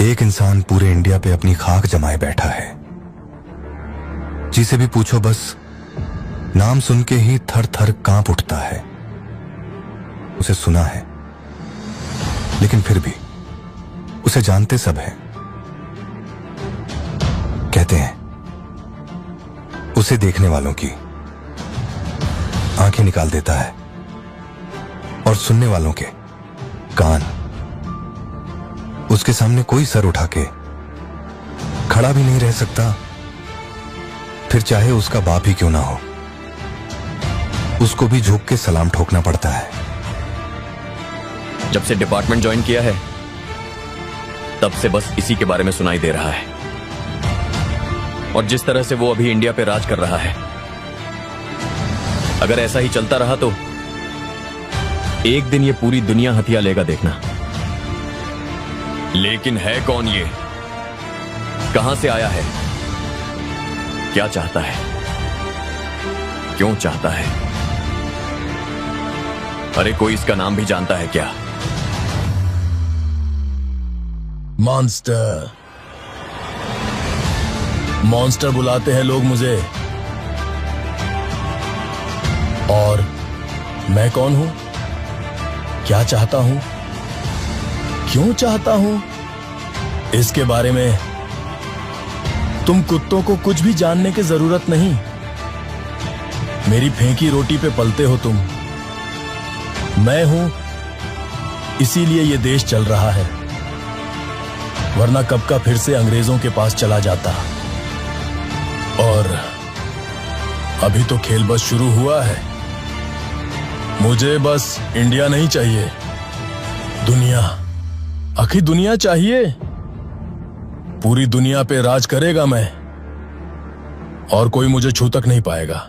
एक इंसान पूरे इंडिया पे अपनी खाक जमाए बैठा है। जिसे भी पूछो बस नाम सुन के ही थर थर कांप उठता है। उसे सुना है लेकिन फिर भी उसे जानते सब हैं। कहते हैं उसे देखने वालों की आंखें निकाल देता है और सुनने वालों के कान। उसके सामने कोई सर उठा के खड़ा भी नहीं रह सकता, फिर चाहे उसका बाप ही क्यों ना हो, उसको भी झुक के सलाम ठोकना पड़ता है। जब से डिपार्टमेंट ज्वाइन किया है तब से बस इसी के बारे में सुनाई दे रहा है। और जिस तरह से वो अभी इंडिया पे राज कर रहा है, अगर ऐसा ही चलता रहा तो एक दिन ये पूरी दुनिया हथिया लेगा, देखना। लेकिन है कौन ये? कहां से आया है? क्या चाहता है? क्यों चाहता है? अरे कोई इसका नाम भी जानता है क्या? मॉन्स्टर। मॉन्स्टर बुलाते हैं लोग मुझे। और मैं कौन हूं? क्या चाहता हूं? क्यों चाहता हूं? इसके बारे में तुम कुत्तों को कुछ भी जानने की जरूरत नहीं। मेरी फेंकी रोटी पे पलते हो तुम। मैं हूं, इसीलिए ये देश चल रहा है, वरना कब का फिर से अंग्रेजों के पास चला जाता। और अभी तो खेल बस शुरू हुआ है। मुझे बस इंडिया नहीं चाहिए, दुनिया, आखिर दुनिया चाहिए। पूरी दुनिया पे राज करेगा मैं, और कोई मुझे छू तक नहीं पाएगा।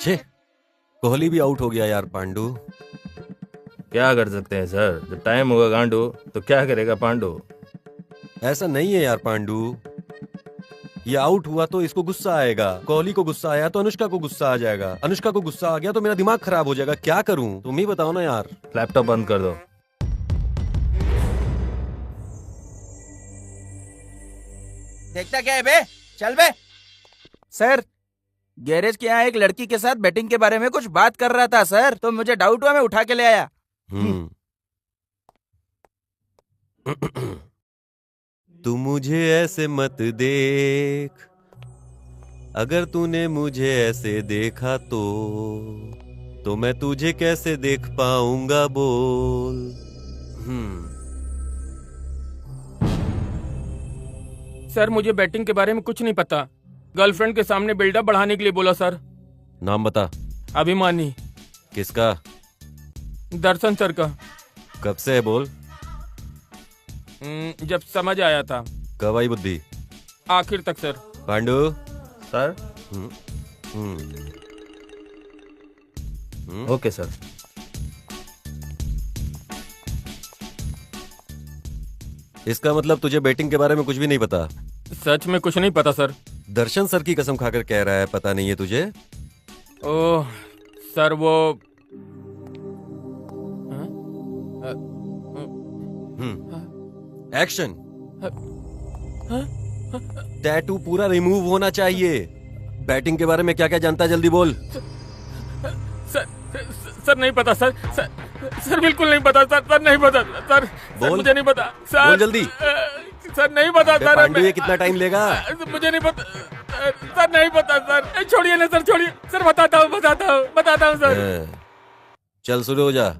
छे, कोहली भी आउट हो गया यार। पांडू क्या कर सकते हैं सर, जब टाइम होगा गांडू तो क्या करेगा पांडू। ऐसा नहीं है यार पांडू, ये आउट हुआ तो इसको गुस्सा आएगा, कोहली को गुस्सा आया तो अनुष्का को गुस्सा आ जाएगा, अनुष्का को गुस्सा आ गया तो मेरा दिमाग खराब हो जाएगा। क्या करूं तुम ही बताओ ना यार। लैपटॉप बंद कर दो। देखता क्या है बे? चल बे। सर, गैरेज के यहाँ एक लड़की के साथ बैटिंग के बारे में कुछ बात कर रहा था सर, तो मुझे डाउट हुआ, मैं उठा के ले आया। तू मुझे ऐसे मत देख, अगर तूने मुझे ऐसे देखा तो मैं तुझे कैसे देख पाऊंगा, बोल। सर, मुझे बैटिंग के बारे में कुछ नहीं पता। गर्लफ्रेंड के सामने बिल्डअप बढ़ाने के लिए बोला सर। नाम बता। अभिमानी। किसका? दर्शन सर का। कब से है बोल? जब समझ आया था। कब आई बुद्धि? आखिर तक sir. Pandu sir. Okay sir. इसका मतलब तुझे बैटिंग के बारे में कुछ भी नहीं पता? सच में कुछ नहीं पता सर। दर्शन सर की कसम खाकर कह रहा है पता नहीं है तुझे? ओह सर, वो एक्शन। टैटू पूरा रिमूव होना चाहिए। बैटिंग के बारे में क्या क्या जानता है, जल्दी बोल। सर नहीं पता सर। सर बिल्कुल नहीं पता सर। सर नहीं पता सर। बोल। मुझे नहीं पता सर। बोल जल्दी। सर नहीं पता सर। पांडू ये कितना टाइम लेगा? मुझे नहीं पता सर। नहीं पता सर। छोड़िए ना सर, छोड़िए सर। बताता हूँ सर। चल शुरू हो जा।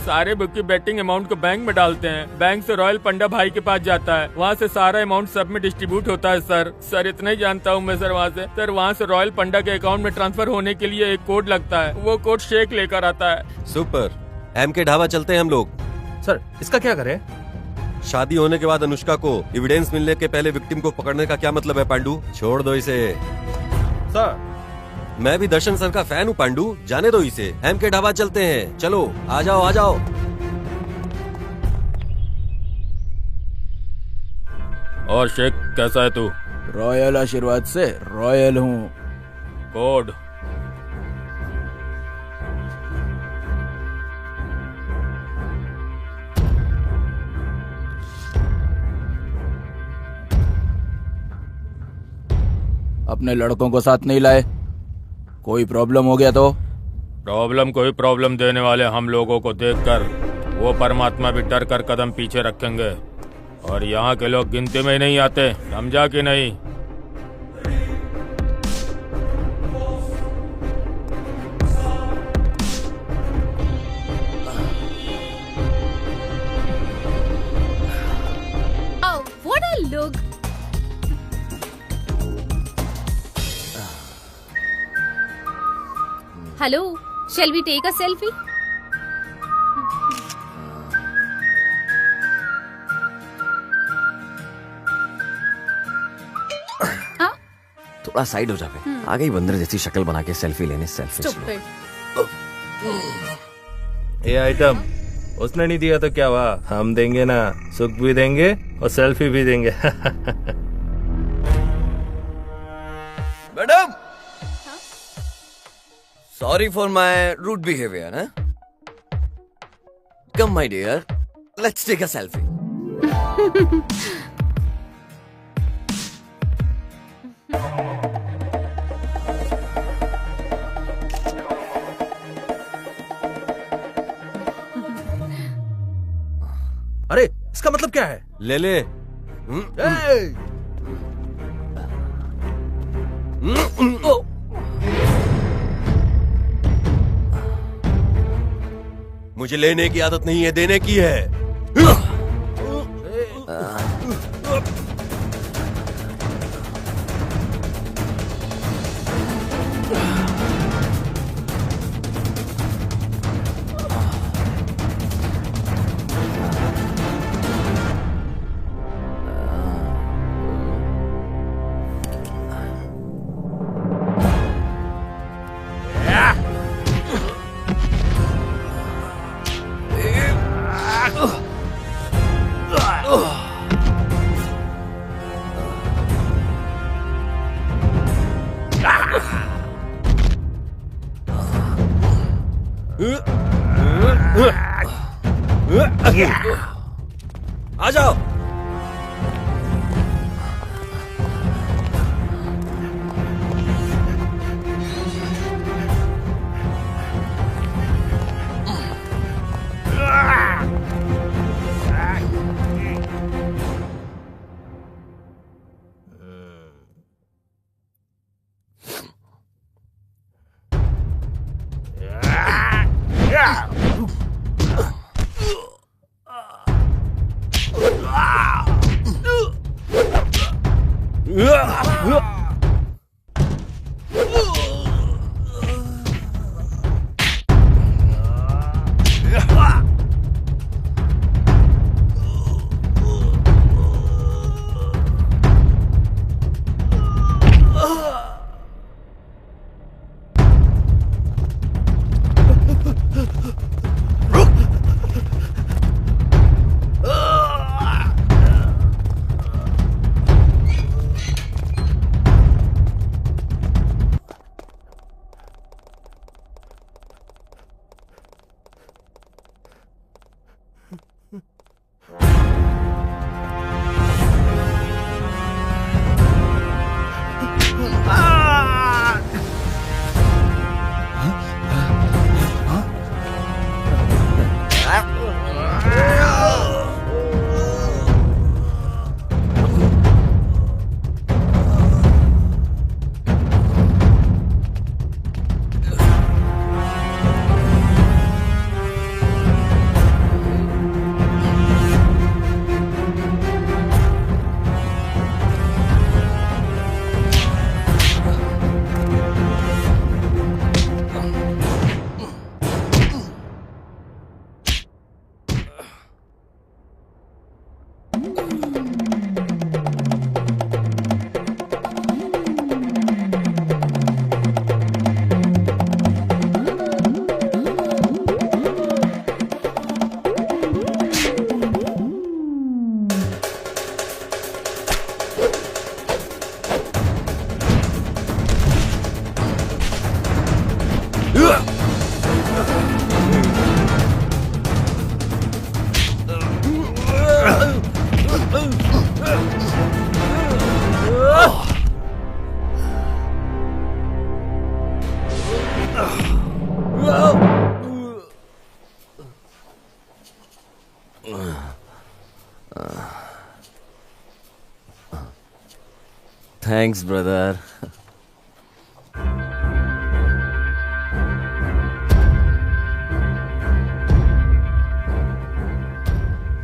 सारे बुक की बैटिंग अमाउंट को बैंक में डालते हैं, बैंक से रॉयल पंडा भाई के पास जाता है, वहाँ से सारा अमाउंट सब में डिस्ट्रीब्यूट होता है सर इतना ही जानता हूँ मैं सर। वहाँ से रॉयल पंडा के अकाउंट में ट्रांसफर होने के लिए एक कोड लगता है, वो कोड शेख लेकर आता है। सुपर। एम के ढाबा चलते हैं हम लोग। सर इसका क्या करें? शादी होने के बाद अनुष्का को एविडेंस मिलने के पहले विक्टिम को पकड़ने का क्या मतलब है पांडू? छोड़ दो इसे। सर मैं भी दर्शन सर का फैन हूँ पांडू, जाने दो इसे। एम के ढाबा चलते हैं, चलो आ जाओ आ जाओ। और शेख कैसा है तू? रॉयल आशीर्वाद से रॉयल हूँ। कोड अपने लड़कों को साथ नहीं लाए? कोई प्रॉब्लम हो गया तो? कोई प्रॉब्लम देने वाले हम लोगों को देखकर वो परमात्मा भी डर कर कदम पीछे रखेंगे। और यहाँ के लोग गिनती में ही नहीं आते, समझा कि नहीं? Oh, what a look! Hello, shall we take a selfie? थोड़ा साइड हो जा बे। आ गई बंदर जैसी शक्ल बना के सेल्फी लेने। Selfie Stupid. ये आइटम उसने नहीं दिया तो क्या हुआ, हम देंगे ना, सुख भी देंगे और सेल्फी भी देंगे। Madam, sorry for my rude behaviour. Come my dear, let's take a selfie. अरे इसका मतलब क्या है? ले ले। मुझे लेने की आदत नहीं है, देने की है। आ जाओ। Thanks brother.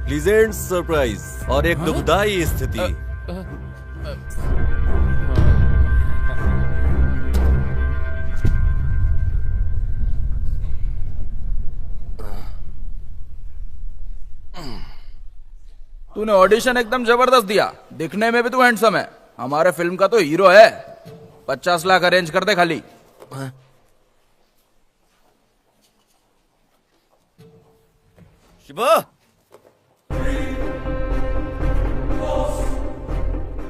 प्लीजेंट सरप्राइज और एक दुखदाई स्थिति। तूने ऑडिशन एकदम जबरदस्त दिया, दिखने में भी तू हैंडसम है, हमारे फिल्म का तो हीरो है। 50 लाख अरेंज कर दे खाली। शिवा,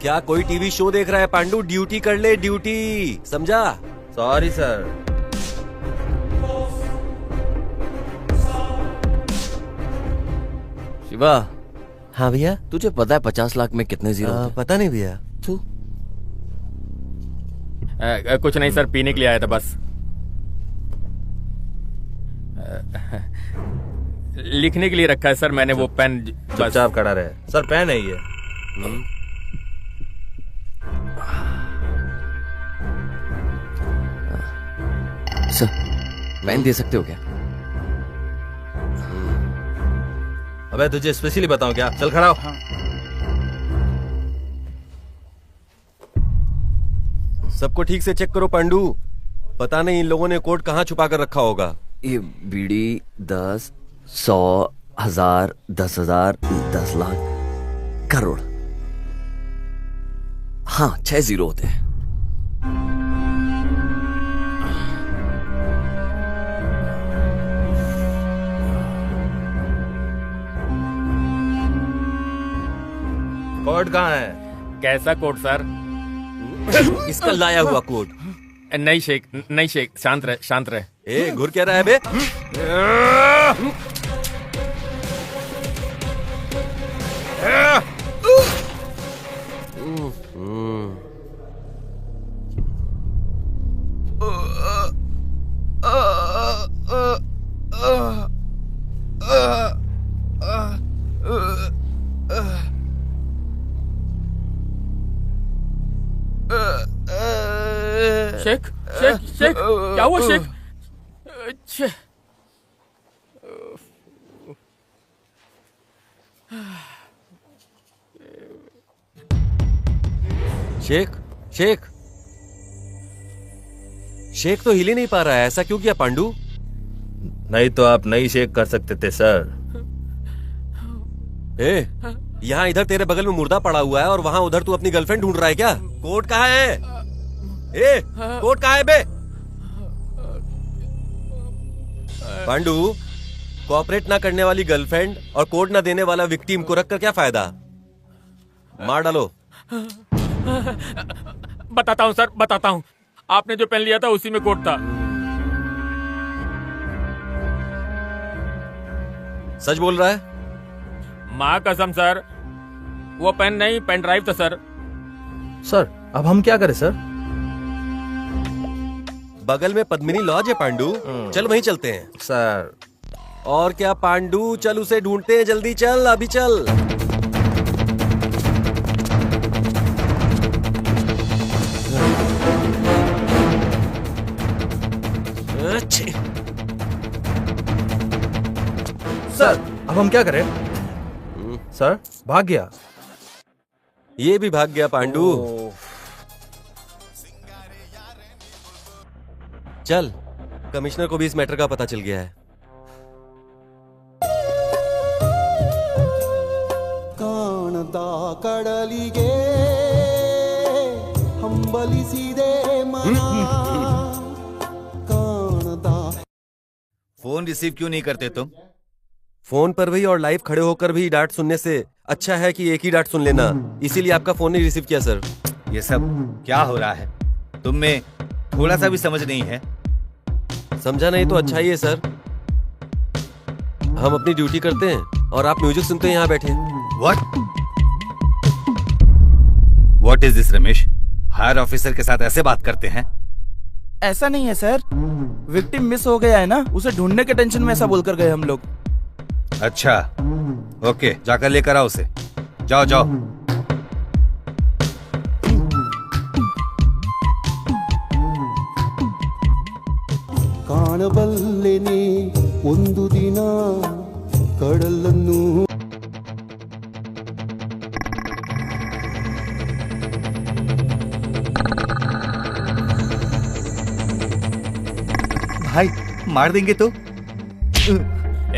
क्या कोई टीवी शो देख रहा है पांडू? ड्यूटी कर ले, ड्यूटी, समझा? Sorry sir. शिवा। हाँ भैया। तुझे पता है 50 लाख में कितने जीरो होते हैं? पता नहीं भैया। तू कुछ नहीं सर, पीने के लिए आया था बस। लिखने के लिए रखा है सर मैंने वो पेन। चुपचाप खड़ा रहे सर, पेन है ये। सर पेन दे सकते हो क्या? अबे तुझे स्पेशली बताऊं क्या? चल खड़ा हो। सबको ठीक से चेक करो पांडू, पता नहीं इन लोगों ने कोड कहाँ छुपा कर रखा होगा। ये बीड़ी 10, 100, 1000, 10,000, 10 लाख, करोड़। हाँ 6 जीरो होते हैं। कोड कहाँ है? कैसा कोड सर? इसका लाया हुआ कोड। नहीं शेख, शांत रहे, शांत रहे। ए घुर क्या रहा है बे? शेख, क्या हुआ शेख? शेख तो हिल ही नहीं पा रहा है, ऐसा क्यों किया पांडू? नहीं तो आप नहीं शेक कर सकते थे सर। यहाँ इधर तेरे बगल में मुर्दा पड़ा हुआ है और वहाँ उधर तू अपनी गर्लफ्रेंड ढूंढ रहा है क्या? कोड कहाँ है? कोड कहाँ है बे? पांडू, कोऑपरेट ना करने वाली गर्लफ्रेंड और कोड ना देने वाला विक्टिम को रखकर क्या फायदा? मार डालो। बताता हूँ सर, बताता हूँ। आपने जो पेन लिया था उसी में कोड था। सच बोल रहा है? माँ कसम सर, वो पेन नहीं, पेन ड्राइव था सर। सर अब हम क्या करें सर? बगल में पद्मिनी लॉज है पांडू, चल वहीं चलते हैं। सर और क्या पांडू, चल उसे ढूंढते हैं, जल्दी चल, अभी चल। सर अब हम क्या करें? सर भाग गया। ये भी भाग गया पांडू। चल, कमिश्नर को भी इस मैटर का पता चल गया है। ಕಾಣದ ಕಡಲಿಗೆ ಹಂಬಲಿಸಿದೆ ಮನ ಕಾಣದ। फोन रिसीव क्यों नहीं करते तुम? फोन पर भी और लाइव खड़े होकर भी डांट सुनने से अच्छा है कि एक ही डांट सुन लेना, इसीलिए आपका फोन नहीं रिसीव किया सर। ये सब क्या हो रहा है? तुम में थोड़ा सा भी समझ नहीं है? समझा नहीं तो अच्छा ही है सर, हम अपनी ड्यूटी करते हैं और आप म्यूजिक सुनते हैं यहाँ बैठे। What is this Ramesh? Higher officer के साथ ऐसे बात करते हैं? ऐसा नहीं है सर, विक्टिम मिस हो गया है ना, उसे ढूंढने के टेंशन में ऐसा बोलकर गए हम लोग। अच्छा ओके, जाकर लेकर आओ उसे। जाओ जाओ। ಕಾಣಬಲ್ಲೆನೆ ಒಂದು ದಿನ ಕಡಲನ್ನು. भाई मार देंगे तो?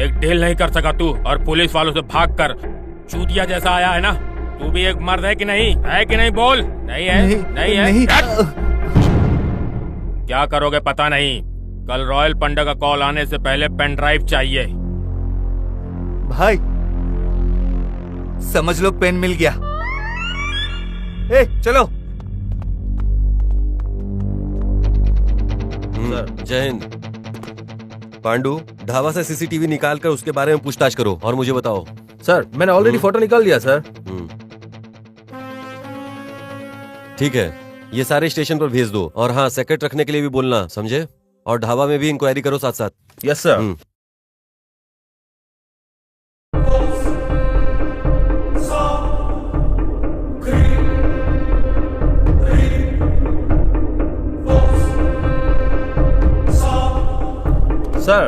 एक डील नहीं कर सका तू और पुलिस वालों से भागकर चूतिया जैसा आया है ना? तू भी एक मर्द है कि नहीं? है कि नहीं? बोल। नहीं है? नहीं है? नहीं। क्या करोगे पता नहीं। कल रॉयल पंडा का कॉल आने से पहले पेन ड्राइव चाहिए। भाई समझ लो पेन मिल गया। ए चलो। जय हिंद। पांडु, ढाबा से सीसीटीवी निकाल कर उसके बारे में पूछताछ करो और मुझे बताओ। सर मैंने ऑलरेडी फोटो निकाल लिया सर। ठीक है, ये सारे स्टेशन पर भेज दो और हाँ सेक्रेट रखने के लिए भी बोलना, समझे? और ढाबा में भी इंक्वायरी करो साथ साथ। Yes sir. सर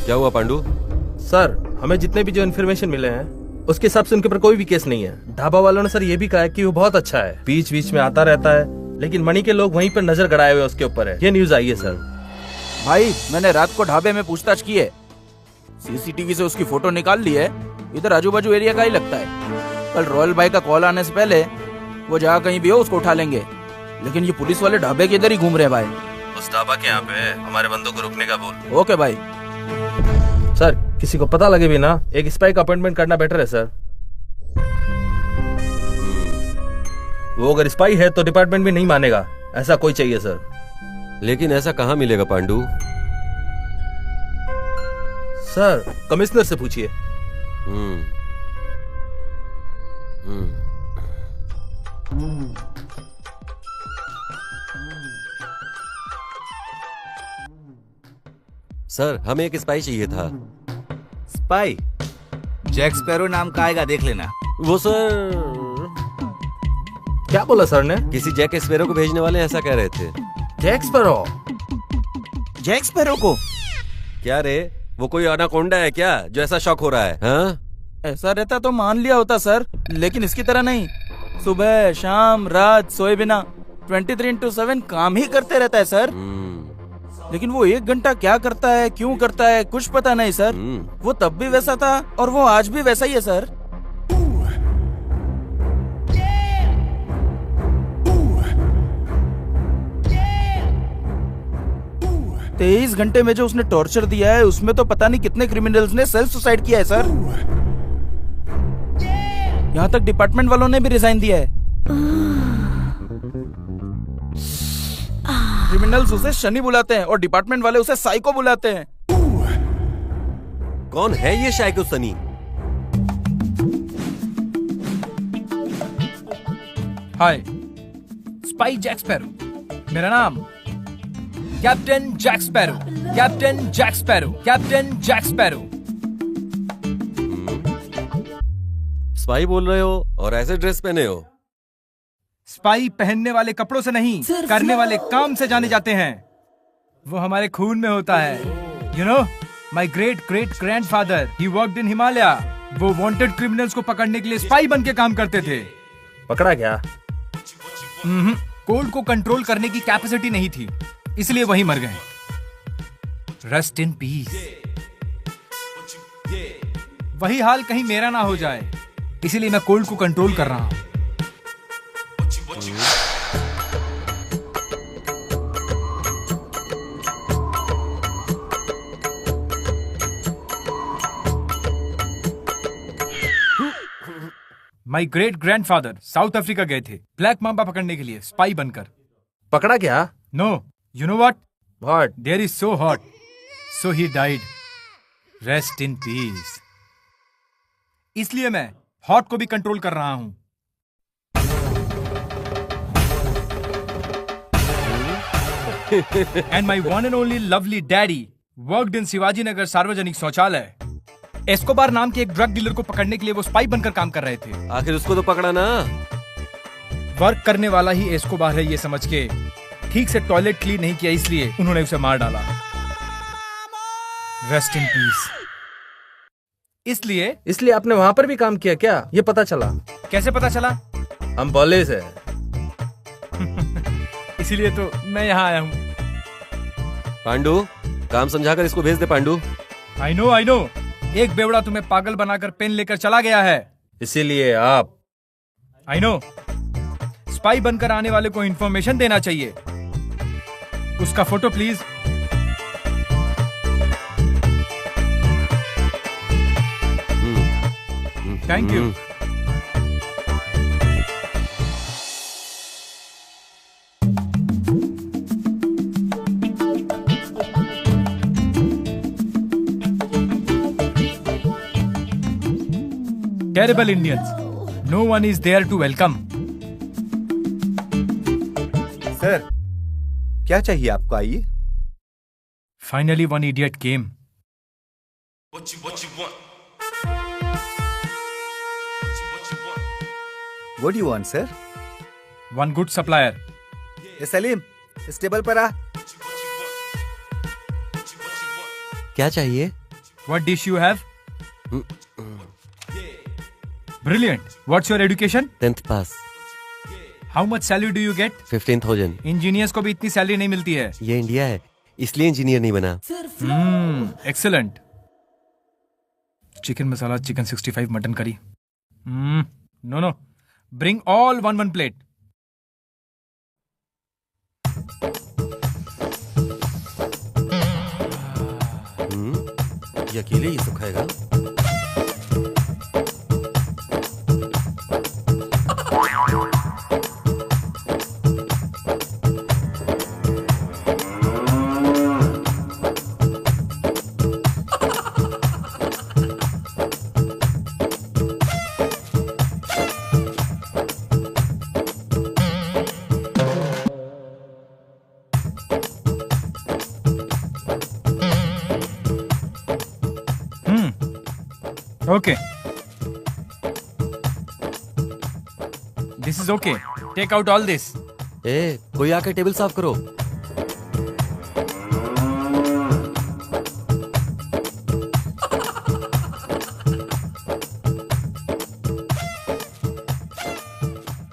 क्या हुआ पांडु? सर हमें जितने भी जो इन्फॉर्मेशन मिले हैं उसके हिसाब से उनके ऊपर कोई भी केस नहीं है। ढाबा वालों ने सर ये भी कहा है कि वो बहुत अच्छा है, बीच बीच में आता रहता है, लेकिन मणि के लोग वहीं पर नजर गड़ाए हुए उसके ऊपर है। ये न्यूज आई है सर। भाई मैंने रात को ढाबे में पूछताछ की है, सीसीटीवी से उसकी फोटो निकाल ली है। इधर आजू बाजू एरिया का ही लगता है। कल रॉयल भाई का कॉल आने से पहले वो जहाँ कहीं भी हो उसको उठा लेंगे। लेकिन ये पुलिस वाले ढाबे के इधर ही घूम रहे हैं भाई। उस ढाबा के यहाँ पे हमारे बंदों को रुकने का बोल। ओके भाई। सर किसी को पता लगे भी ना, एक स्पाई का अपॉइंटमेंट करना बेटर है सर। वो अगर स्पाई है तो डिपार्टमेंट भी नहीं मानेगा, ऐसा कोई चाहिए सर। लेकिन ऐसा कहाँ मिलेगा पांडु? सर कमिश्नर से पूछिए। सर हमें एक स्पाई चाहिए था। स्पाई? जैक स्पैरो नाम का आएगा, देख लेना। वो सर क्या बोला सर ने? किसी जैक स्पैरो को भेजने वाले ऐसा कह रहे थे। Jack sparrow? जैक स्पैरो को? क्या रे, वो कोई अनाकोंडा है क्या जो ऐसा शौक हो रहा है? हाँ? ऐसा रहता तो मान लिया होता सर, लेकिन इसकी तरह नहीं। सुबह शाम रात सोए बिना 23/7 काम ही करते रहता है सर। लेकिन वो 1 घंटा क्या करता है, क्यों करता है, कुछ पता नहीं सर। वो तब भी वैसा था और वो आज भी वैसा ही है सर। 23 घंटे में जो उसने टॉर्चर दिया है उसमें तो पता नहीं कितने क्रिमिनल्स ने सेल्फ सुसाइड किया है सर। यहाँ तक डिपार्टमेंट वालों ने भी रिजाइन दिया है। क्रिमिनल्स उसे शनि बुलाते हैं और डिपार्टमेंट वाले उसे साइको बुलाते हैं। कौन है ये psycho Sunny? Hi, spy Jack Sparrow मेरा नाम। Captain Jack Sparrow, captain Jack Sparrow, captain Jack Sparrow. Spy बोल रहे हो और ऐसे ड्रेस पहने हो? स्पाई पहनने वाले कपड़ों से नहीं, करने वाले काम से जाने जाते हैं। वो हमारे खून में होता है। You know, my great great grandfather he worked in Himalaya. वो वांटेड क्रिमिनल्स को पकड़ने के लिए स्पाई बन के काम करते थे। पकड़ा क्या? कोल्ड को कंट्रोल करने की कैपेसिटी नहीं थी, इसलिए वही मर गए। Rest in piece. वही हाल कहीं मेरा ना हो जाए, इसीलिए मैं कोल्ड को कंट्रोल कर रहा हूं। My great grandfather south Africa गए थे ब्लैक मांबा पकड़ने के लिए, स्पाई बनकर। पकड़ा क्या? No, you know what? What? There is so hot, so he died. Rest in peace. इसलिए मैं हॉट को भी कंट्रोल कर रहा हूं। And my one and only lovely daddy worked in Shivaji Nagar सार्वजनिक शौचालय। एस्कोबार नाम के एक ड्रग डीलर को पकड़ने के लिए वो स्पाई बनकर काम कर रहे थे। आखिर उसको तो पकड़ा ना। वर्क करने वाला ही एस्कोबार है ये समझ के ठीक से टॉयलेट क्लीन नहीं किया, इसलिए उन्होंने उसे मार डाला। Rest in peace. इसलिए आपने वहां पर भी काम किया क्या? ये पता चला। कैसे पता चला? हम पुलिस है। इसीलिए तो मैं यहाँ आया हूँ। पांडु, काम समझाकर इसको भेज दे पांडु। I know. एक बेवड़ा तुम्हें पागल बनाकर पेन लेकर चला गया है। इसीलिए आप। I know. स्पाई बनकर आने वाले को इंफॉर्मेशन देना चाहिए। उसका photo please. Thank you. Terrible Indians. No one is there to welcome. Sir, क्या चाहिए आपको? आइए। Finally, one idiot came. What you want? What do you want, sir? One good supplier. ए सलीम, इस टेबल पर आ। क्या चाहिए? What dish you have? Brilliant. What's your education? 10th pass. How much salary do you get? 15,000. Engineers को भी इतनी salary नहीं मिलती है। ये इंडिया है, इसलिए इंजीनियर नहीं बना। Excellent. Chicken masala, chicken 65, mutton curry. No. Bring all one plate. ये अकेले ही सब खाएगा? Okay. This is okay. Take out all this. कोई आकर टेबल साफ करो।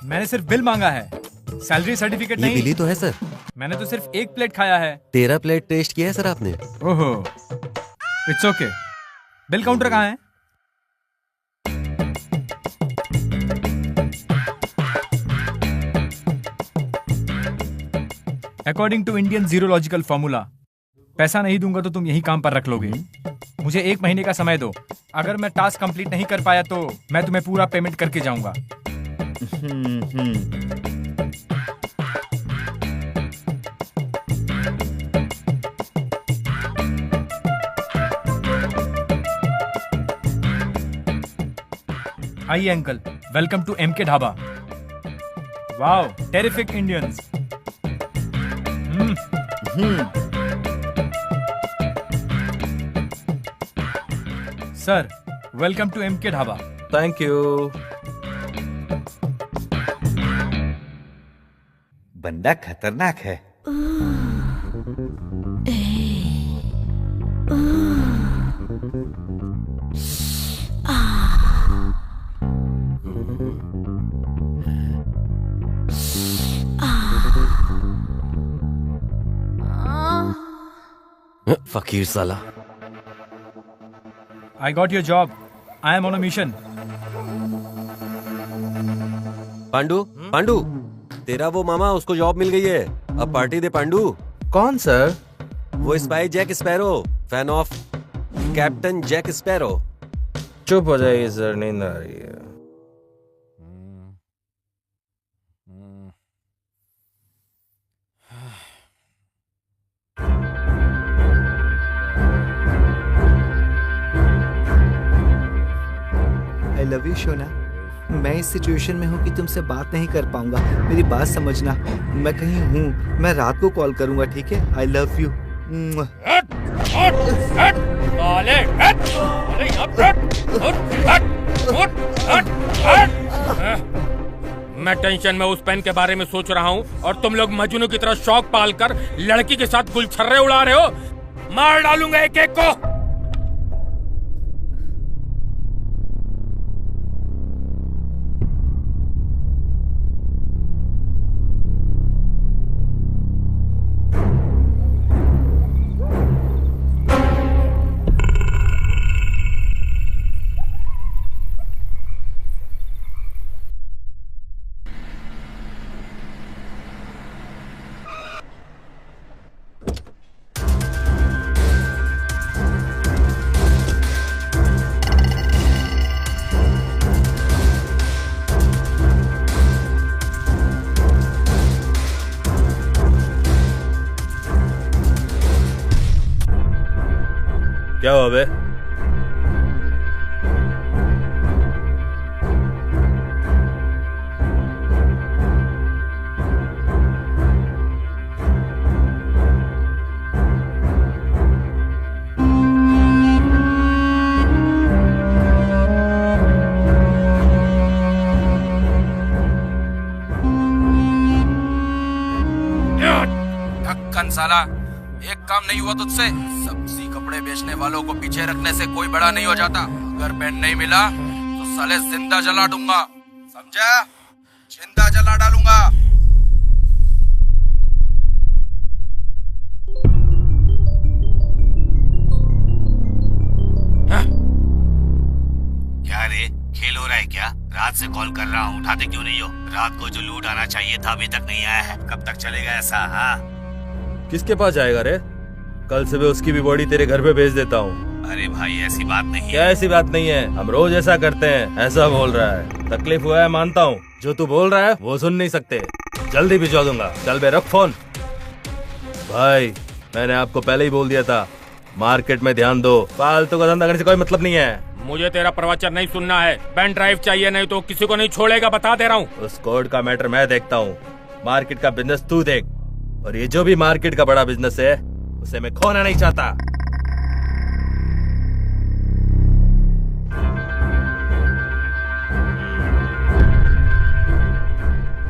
मैंने सिर्फ बिल मांगा है, सैलरी सर्टिफिकेट नहीं। बिल ही तो है सर। मैंने तो सिर्फ एक प्लेट खाया है। 13 प्लेट टेस्ट किया है सर आपने। ओहो, इट्स ओके। बिल काउंटर कहाँ है? अकॉर्डिंग टू इंडियन जीरोलॉजिकल फॉर्मूला, पैसा नहीं दूंगा तो तुम यही काम पर रख लोगे। मुझे 1 महीने का समय दो। अगर मैं टास्क कंप्लीट नहीं कर पाया तो मैं तुम्हें पूरा पेमेंट करके जाऊंगा। आइए uncle, welcome to MK dhaba. Wow, terrific Indians. Sir, welcome to MK dhaba. Thank you. बंदा खतरनाक है। फकीर साला। I got your job. I am on a mission. Pandu, तेरा वो मामा, उसको जॉब मिल गई है। अब पार्टी दे पांडु। कौन सर? वो spy Jack Sparrow, fan of captain Jack Sparrow. चुप हो जाइए सर, नींद आ रही है। आई लव यू शोना। मैं इस सिचुएशन में हूँ कि तुमसे बात नहीं कर पाऊंगा। मेरी बात समझना। मैं कहीं हूँ, मैं रात को कॉल करूंगा, ठीक है? I love you. मैं टेंशन में उस पेन के बारे में सोच रहा हूँ और तुम लोग मजनू की तरह शौक पालकर लड़की के साथ गुलछर्रे उड़ा रहे हो। मार डालूंगा एक एक को। क्या हुआ बे? ढक्कन साला, एक काम नहीं हुआ तुझसे। सब्जी कपड़े बेचने वालों को पीछे रखने से कोई बड़ा नहीं हो जाता। अगर पेन नहीं मिला तो साले जिंदा जला दूंगा, समझा? जिंदा जला डालूंगा। क्या रे, खेल हो रहा है क्या? रात से कॉल कर रहा हूँ, उठाते क्यों नहीं हो? रात को जो लूट आना चाहिए था अभी तक नहीं आया है, कब तक चलेगा ऐसा? हाँ, किसके पास जाएगा रे? कल सुबह उसकी भी बॉडी तेरे घर पे भेज देता हूँ। अरे भाई ऐसी बात नहीं है। क्या ऐसी बात नहीं है? हम रोज ऐसा करते हैं। ऐसा बोल रहा है, तकलीफ हुआ है मानता हूँ। जो तू बोल रहा है वो सुन नहीं सकते। जल्दी भिजवा दूंगा। चल बे, रख फोन। भाई मैंने आपको पहले ही बोल दिया था, मार्केट में ध्यान दो। फालतू का धंधा करने से कोई मतलब नहीं है। मुझे तेरा प्रवचन नहीं सुनना है। पेन ड्राइव चाहिए, नहीं तो किसी को नहीं छोड़ेगा, बता दे रहा हूँ। उस कोड का मैटर मैं देखता हूँ, मार्केट का बिजनेस तू देख। और ये जो भी मार्केट का बड़ा बिजनेस है उसे मैं खोना नहीं चाहता।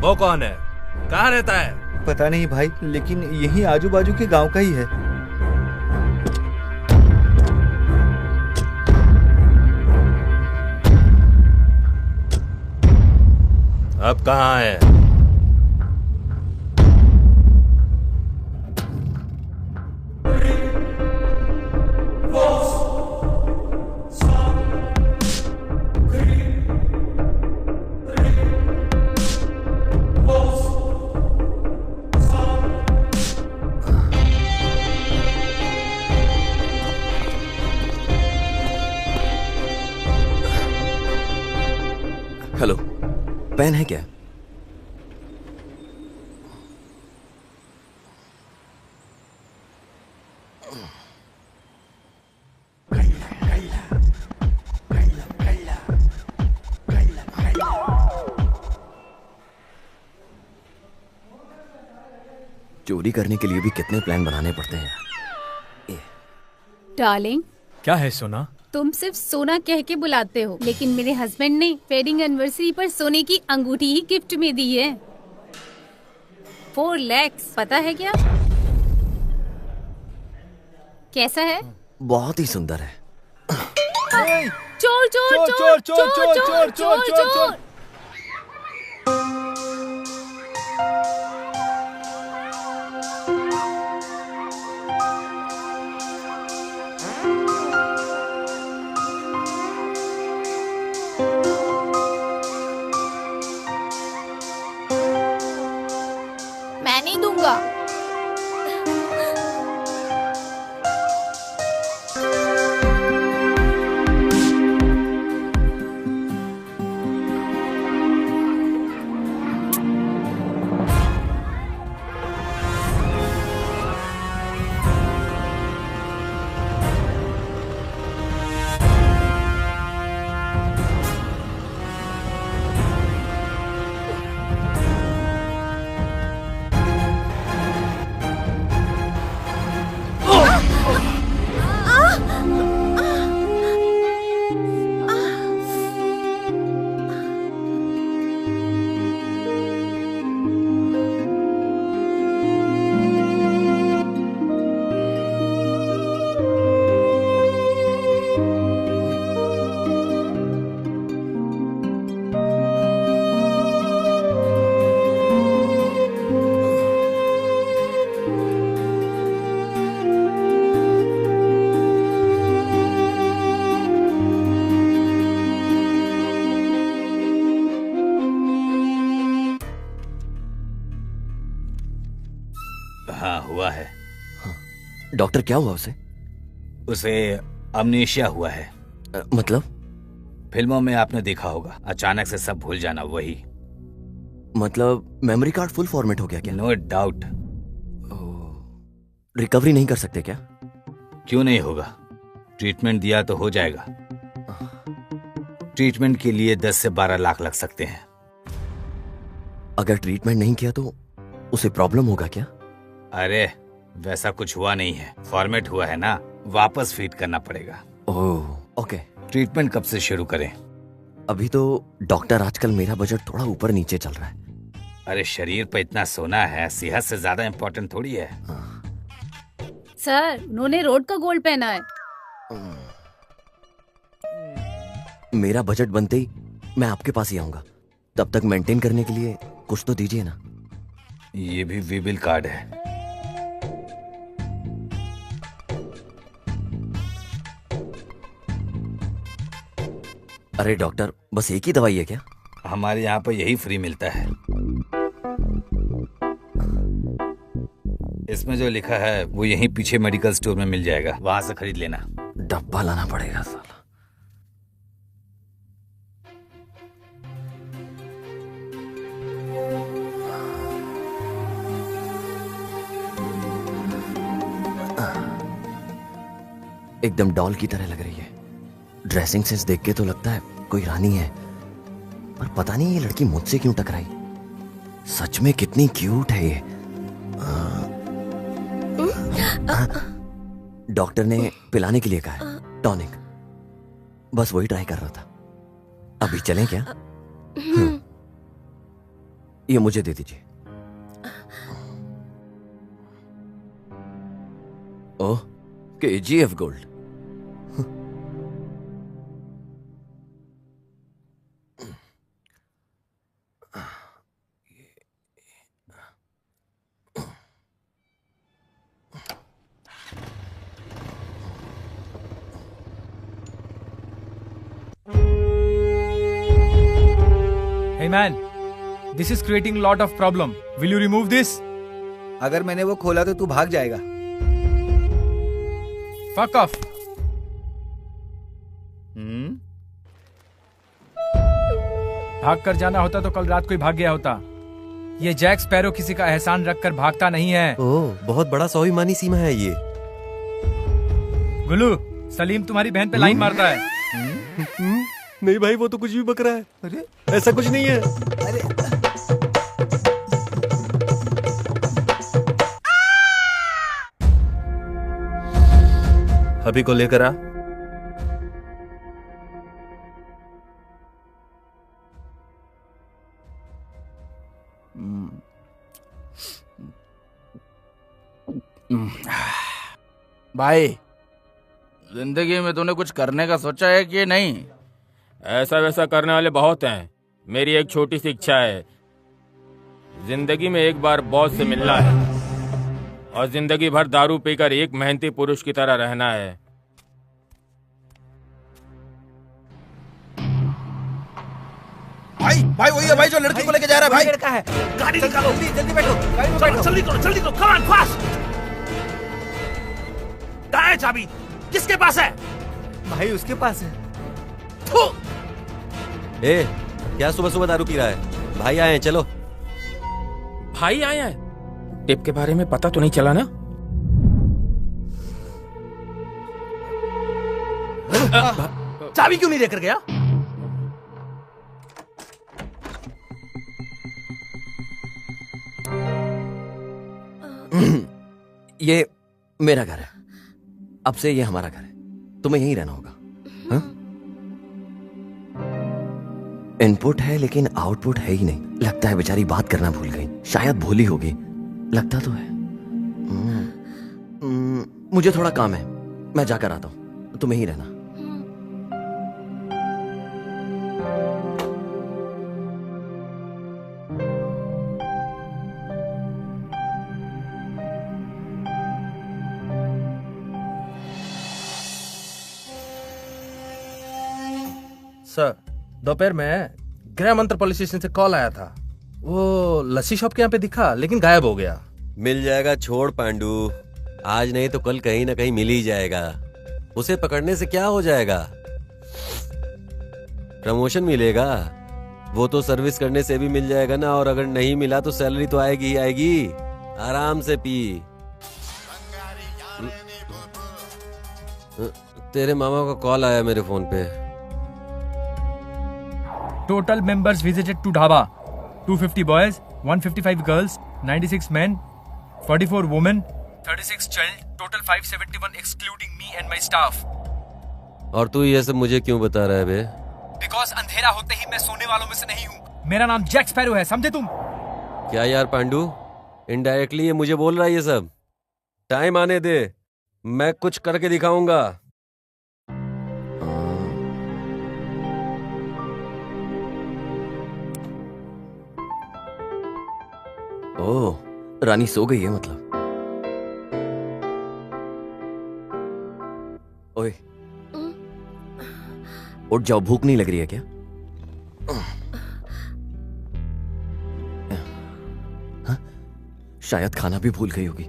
वो कौन है? कहाँ रहता है? पता नहीं भाई, लेकिन यही आजू बाजू के गांव का ही है। अब कहाँ है? हेलो, पेन है क्या? चोरी करने के लिए भी कितने प्लान बनाने पड़ते हैं। डार्लिंग, क्या है सोना? तुम सिर्फ सोना कह के बुलाते हो, लेकिन मेरे हस्बैंड ने वेडिंग एनिवर्सरी पर सोने की अंगूठी ही गिफ्ट में दी है। 4 लाख, पता है क्या? कैसा है? बहुत ही सुंदर है। चोर चोर चोर चोर चोर चोर चोर चोर। मैं नहीं दूंगा। हाँ हुआ है। डॉक्टर क्या हुआ उसे? उसे अमनेशिया हुआ है। मतलब? फिल्मों में आपने देखा होगा, अचानक से सब भूल जाना, वही। मतलब मेमोरी कार्ड फुल फॉर्मेट हो गया क्या? No doubt. रिकवरी नहीं कर सकते क्या? क्यों नहीं होगा? ट्रीटमेंट दिया तो हो जाएगा। ट्रीटमेंट के लिए 10 से 12 लाख लग सकते हैं। अगर ट्रीटमेंट नहीं किया तो उसे प्रॉब्लम होगा क्या? अरे वैसा कुछ हुआ नहीं है, फॉर्मेट हुआ है ना, वापस फीड करना पड़ेगा। Oh okay. ट्रीटमेंट कब से शुरू करें? अभी तो डॉक्टर, आजकल मेरा बजट थोड़ा ऊपर नीचे चल रहा है। अरे शरीर पे इतना सोना है, सेहत से ज्यादा इम्पोर्टेंट थोड़ी है। सर उन्होंने रोड का गोल्ड पहना है। मेरा बजट बनते ही मैं आपके पास ही आऊंगा। तब तक मेंटेन करने के लिए कुछ तो दीजिए ना। ये भी वीबिल कार्ड है। अरे डॉक्टर, बस एक ही दवाई है क्या? हमारे यहाँ पर यही फ्री मिलता है। इसमें जो लिखा है वो यहीं पीछे मेडिकल स्टोर में मिल जाएगा, वहां से खरीद लेना। डब्बा लाना पड़ेगा साला। एकदम डॉल की तरह लग रही है। ड्रेसिंग सेंस देख के तो लगता है कोई रानी है, पर पता नहीं ये लड़की मुझसे क्यों टकराई। सच में कितनी क्यूट है ये। डॉक्टर ने पिलाने के लिए कहा है टॉनिक, बस वही ट्राई कर रहा था। अभी चलें क्या? ये मुझे दे दीजिए। ओह, KGF gold. Hey man, this is creating a lot of problem. Will you remove this? अगर मैंने वो खोला तो तू भाग जाएगा। Fuck off. भाग कर जाना होता तो कल रात को ही भाग गया होता। ये जैक स्पैरो किसी का एहसान रखकर भागता नहीं है। ओह, बहुत बड़ा स्वाभिमानी सीमा है ये। गुल्लू, सलीम तुम्हारी बहन पे लाइन मारता है। नहीं भाई, वो तो कुछ भी बक रहा है। अरे ऐसा कुछ नहीं है। अरे अभी को लेकर आ। भाई, जिंदगी में तूने कुछ करने का सोचा है कि नहीं? ऐसा वैसा करने वाले बहुत हैं। मेरी एक छोटी सी इच्छा है, जिंदगी में एक बार बॉस से मिलना है और जिंदगी भर दारू पीकर एक मेहनती पुरुष की तरह रहना है। भाई वही है भाई जो लड़की को लेके जा रहा है। भाई लड़का है। गाड़ी निकालो, जल्दी बैठो, गाड़ी में बैठो। जल्दी करो, कम ऑन फास्ट। कहाँ है चाबी? किसके पास है? भाई उसके पास है। ए, क्या सुबह सुबह दारू पी रहा है? भाई आए हैं, चलो। भाई आए हैं? टिप के बारे में पता तो नहीं चला ना? चाबी क्यों नहीं लेकर गया? ये मेरा घर है, अब से ये हमारा घर है। तुम्हें यहीं रहना होगा। हाँ? इनपुट है लेकिन आउटपुट है ही नहीं। लगता है बेचारी बात करना भूल गई, शायद भूली होगी, लगता तो है। मुझे थोड़ा काम है, मैं जाकर आता हूं, तुम्हें ही रहना। सर, दोपहर में गृह मंत्र पुलिस स्टेशन से कॉल आया था। वो लस्सी शॉप के यहाँ पे दिखा लेकिन गायब हो गया। मिल जाएगा, छोड़ पांडू, आज नहीं तो कल कहीं ना कहीं मिल ही जाएगा। उसे पकड़ने से क्या हो जाएगा? प्रमोशन मिलेगा, वो तो सर्विस करने से भी मिल जाएगा ना। और अगर नहीं मिला तो सैलरी तो आएगी ही आएगी। आराम से पी। तेरे मामा का कॉल आया मेरे फोन पे। Total members visited to dhaba 250 boys, 155 girls, 96 men, 44 women, 36 child, total 571 excluding me and my staff. और तू ये सब मुझे क्यों बता रहा है बे? बिकॉज अंधेरा होते ही मैं सोने वालों में से नहीं हूँ। मेरा नाम जैक स्पैरो है, समझे तुम? क्या यार पांडू, इनडायरेक्टली ये मुझे बोल रहा है ये सब? टाइम आने दे, मैं कुछ करके दिखाऊंगा। ओह, रानी सो गई है मतलब। ओए, उठ जाओ, भूख नहीं लग रही है क्या? हाँ? शायद खाना भी भूल गई होगी।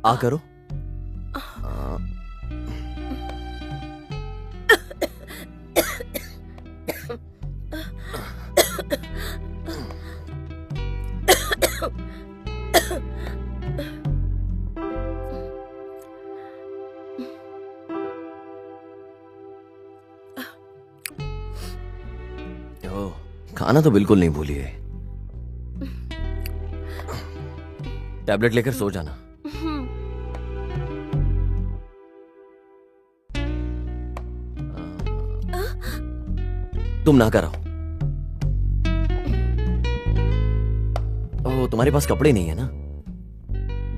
आ करो। खाना तो बिल्कुल नहीं भूली है। टैबलेट लेकर सो जाना। तुम ना कराओ। ओह, तुम्हारे पास कपड़े नहीं है ना?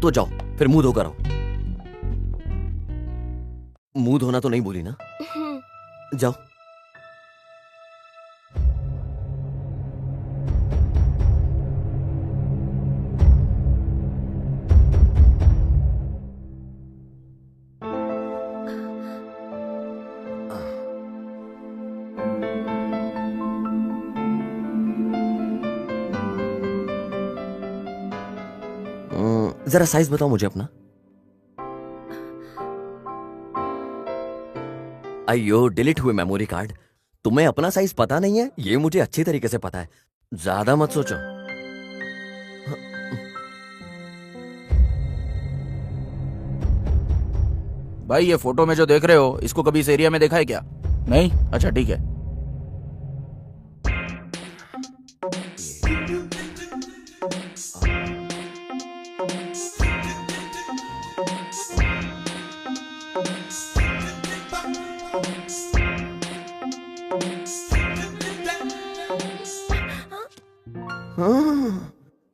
तो जाओ, फिर मुंह धोकर आओ। मुंह धोना तो नहीं भूली ना? जाओ। जरा साइज बताओ मुझे अपना। अयो, डिलीट हुए मेमोरी कार्ड। तुम्हें अपना साइज पता नहीं है? ये मुझे अच्छी तरीके से पता है, ज्यादा मत सोचो। भाई ये फोटो में जो देख रहे हो, इसको कभी इस एरिया में देखा है क्या? नहीं? अच्छा ठीक है।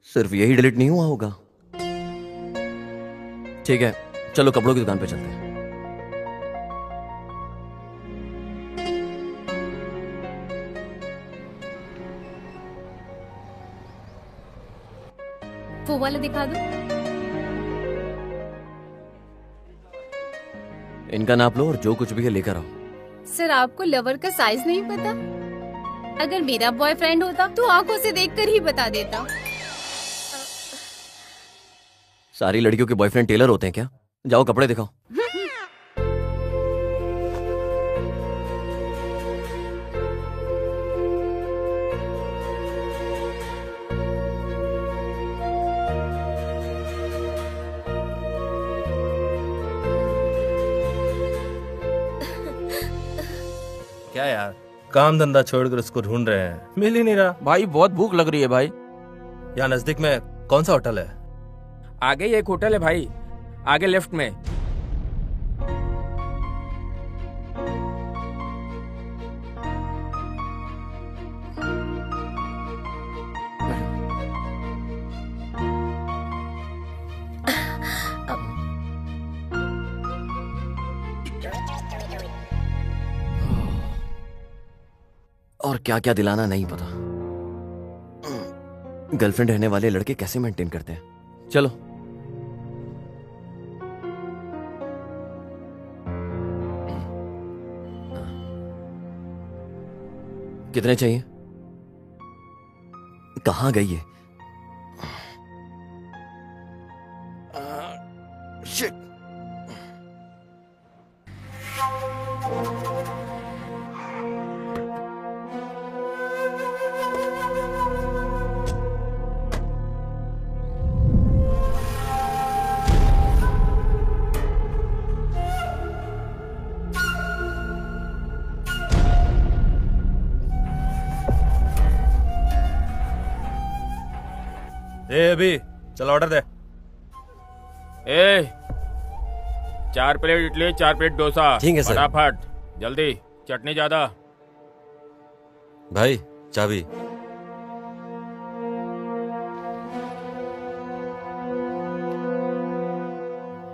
सिर्फ यही डिलीट नहीं हुआ होगा। ठीक है, चलो कपड़ों की दुकान पे चलते हैं। वो वाला दिखा दो। इनका नाप लो और जो कुछ भी है लेकर आओ। सर, आपको लवर का साइज नहीं पता? अगर मेरा बॉयफ्रेंड होता तो आंखों से देखकर ही बता देता। सारी लड़कियों के बॉयफ्रेंड टेलर होते हैं क्या? जाओ कपड़े दिखाओ। क्या यार, काम धंधा छोड़कर उसको ढूंढ रहे हैं, मिल ही नहीं रहा। भाई बहुत भूख लग रही है भाई। यहाँ नजदीक में कौन सा होटल है? आगे ही एक होटल है भाई, आगे लेफ्ट में। और क्या क्या दिलाना नहीं पता। गर्लफ्रेंड रहने वाले लड़के कैसे मेंटेन करते हैं। चलो। कितने चाहिए? कहां गई है? शिट। अभी चल ऑर्डर दे। 4 प्लेट इडली, 4 प्लेट डोसा। ठीक है सर। फटाफट जल्दी, चटनी ज्यादा। भाई चाबी।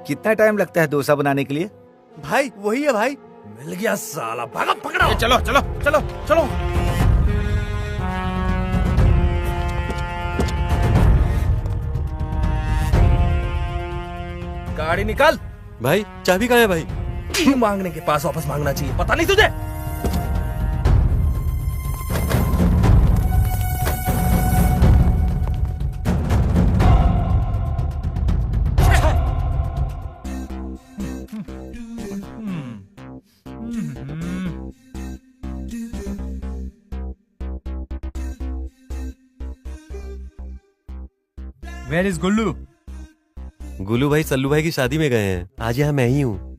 कितना टाइम लगता है डोसा बनाने के लिए? भाई वही है भाई। मिल गया साला, भागो पकड़ो। चलो चलो चलो चलो। गाड़ी निकाल। भाई चाबी कहाँ है भाई? मांगने के पास वापस मांगना चाहिए, पता नहीं तुझे? Where is गुल्लू? गुल्लू भाई सल्लू भाई की शादी में गए हैं। आज यहाँ मैं ही हूँ।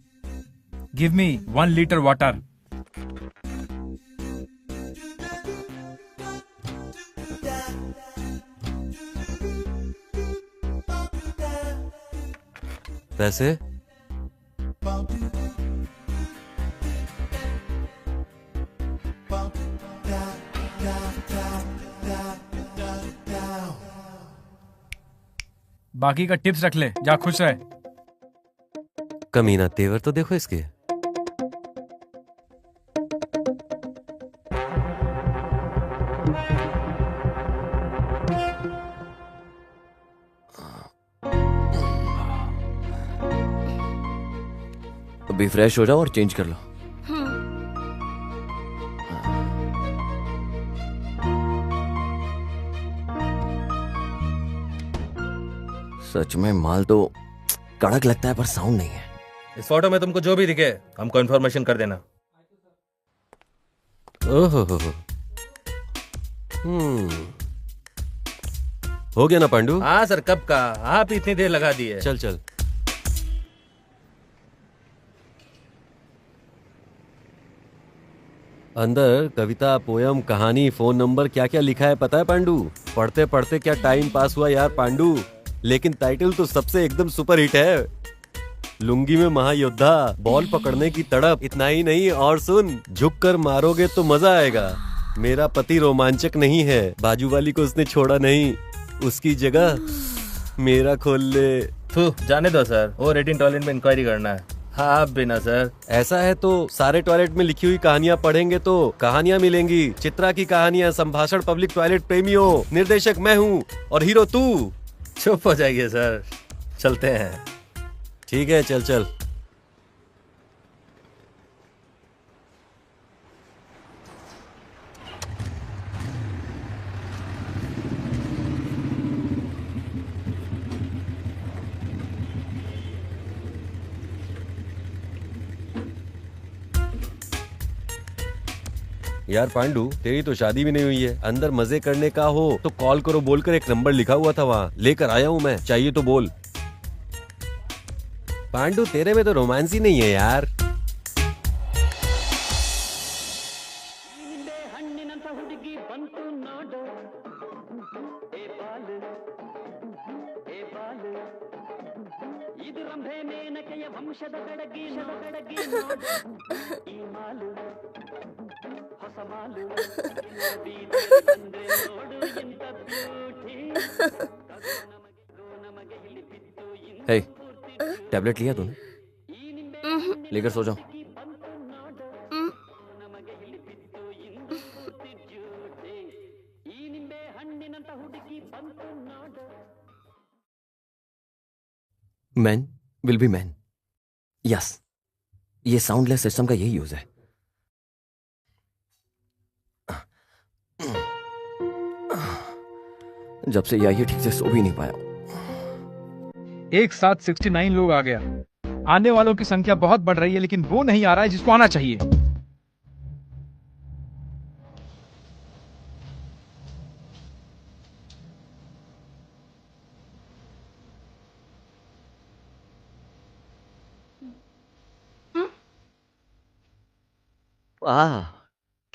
Give me 1 liter water. पैसे? बाकी का टिप्स रख ले, जा खुश रहे। कमीना तेवर तो देखो इसके। अभी फ्रेश हो जाओ और चेंज कर लो। सच में माल तो कड़क लगता है पर साउंड नहीं है। इस फोटो में तुमको जो भी दिखे हमको इन्फॉर्मेशन कर देना। ओहो हो गया ना पांडू? हाँ सर, कब का? आप इतनी देर लगा दी है। चल चल। अंदर कविता, पोयम, कहानी, फोन नंबर क्या क्या लिखा है पता है पांडू? पढ़ते पढ़ते क्या टाइम पास हुआ यार पांडू। लेकिन टाइटल तो सबसे एकदम सुपर हिट है। लुंगी में महायोद्धा, बॉल पकड़ने की तड़प। इतना ही नहीं, और सुन, झुक कर मारोगे तो मजा आएगा। मेरा पति रोमांचक नहीं है, बाजू वाली को उसने छोड़ा नहीं, उसकी जगह मेरा खोल ले। जाने दो सर, वो रेटिंग टॉयलेट में इंक्वायरी करना है। हाँ आप भी ना सर। ऐसा है तो सारे टॉयलेट में लिखी हुई कहानियाँ पढ़ेंगे तो कहानियाँ मिलेंगी। चित्रा की कहानियाँ, संभाषण पब्लिक टॉयलेट प्रेमियों। निर्देशक मैं हूँ और हीरो तू। चुप हो जाइए सर, चलते हैं। ठीक है, चल चल। यार पांडू, तेरी तो शादी भी नहीं हुई है। अंदर मजे करने का हो तो कॉल करो बोलकर एक नंबर लिखा हुआ था वहाँ, लेकर आया हूँ मैं, चाहिए तो बोल। पांडू तेरे में तो रोमांस ही नहीं है यार। हे, टैबलेट लिया तूने? लेकर सो जाओ। Man will be man. Yes, ये साउंडलेस सिस्टम का यही यूज है। जब से ये ठीक से सो भी नहीं पाया। एक साथ 69 लोग आ गया। आने वालों की संख्या बहुत बढ़ रही है, लेकिन वो नहीं आ रहा है जिसको आना चाहिए।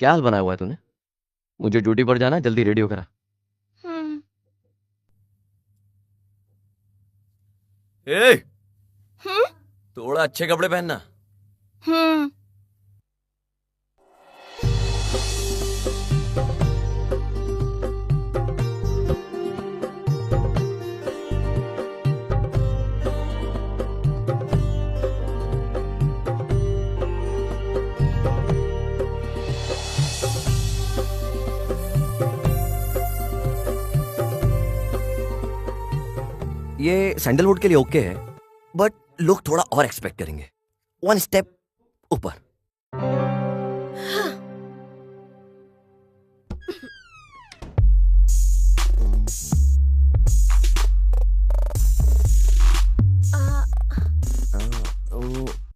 क्या हाल बनाया हुआ है तूने? मुझे ड्यूटी पर जाना है, जल्दी रेडियो करा। ए, थोड़ा अच्छे कपड़े पहनना। ये सैंडलवुड के लिए ओके है, बट लोग थोड़ा और एक्सपेक्ट करेंगे, 1 स्टेप ऊपर।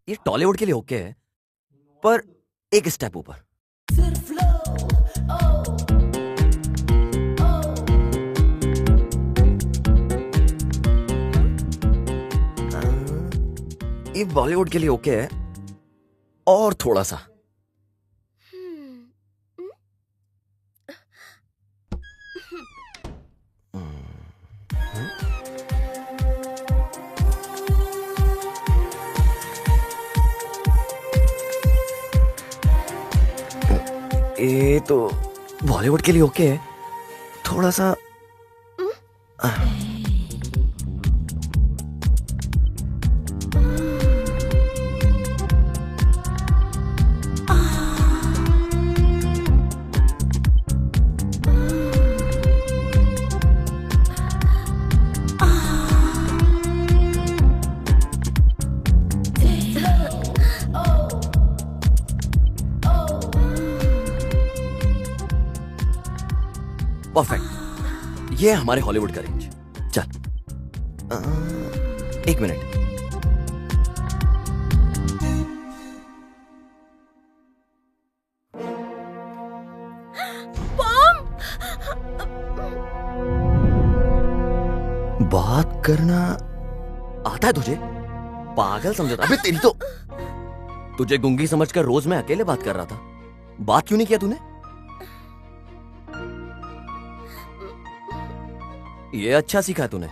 ये टॉलीवुड के लिए ओके है, पर 1 स्टेप ऊपर। ये बॉलीवुड के लिए ओके है, और थोड़ा सा। ये तो बॉलीवुड के लिए ओके है, थोड़ा सा। परफेक्ट, ये है हमारे हॉलीवुड का रेंज। चल, 1 मिनट। बात करना आता है तुझे? पागल समझता? अबे तेरी तो, तुझे गुंगी समझकर रोज मैं अकेले बात कर रहा था। बात क्यों नहीं किया तूने? ये अच्छा सीखा है तूने।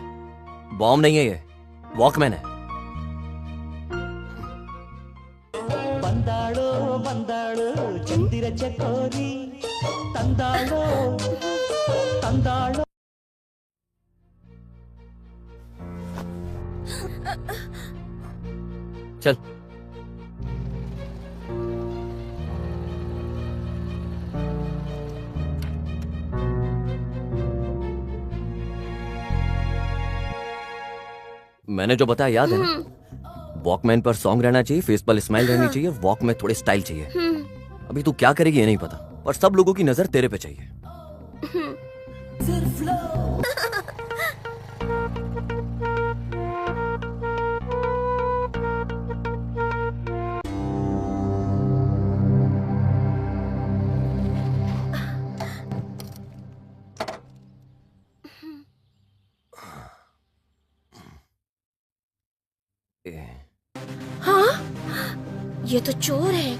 बॉम्ब नहीं है ये, वॉकमैन है। बंदाड़ो बंदाड़ो चंदिर चकोरी तंदाड़ो तंदाड़ो। चल, मैंने जो बताया याद है ना? वॉकमैन पर सॉन्ग रहना चाहिए, फेस पर स्माइल रहनी चाहिए, वॉक में थोड़े स्टाइल चाहिए। अभी तू क्या करेगी ये नहीं पता, पर सब लोगों की नजर तेरे पे चाहिए। हाँ, ये तो चोर है।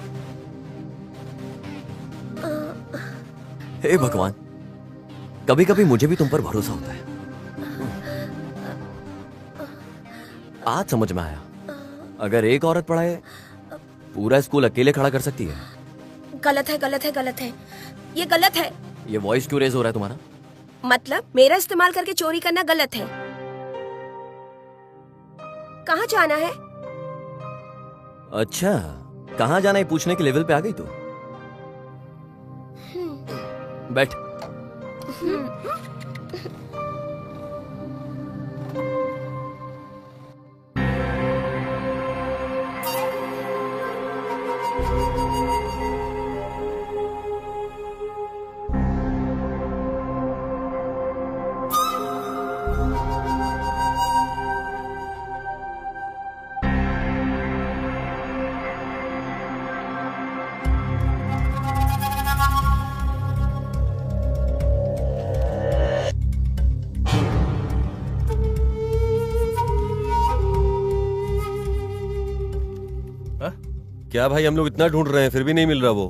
हे भगवान, कभी कभी मुझे भी तुम पर भरोसा होता है। आज समझ में आया, अगर एक औरत पढ़ाए पूरा स्कूल अकेले खड़ा कर सकती है। गलत है, गलत है, गलत है, ये गलत है। ये वॉइस क्यों रेज हो रहा है तुम्हारा? मतलब मेरा इस्तेमाल करके चोरी करना गलत है। कहाँ जाना है? अच्छा, कहाँ जाना है पूछने के लेवल पे आ गई तू। बैठ। क्या भाई, हम लोग इतना ढूंढ रहे हैं फिर भी नहीं मिल रहा वो।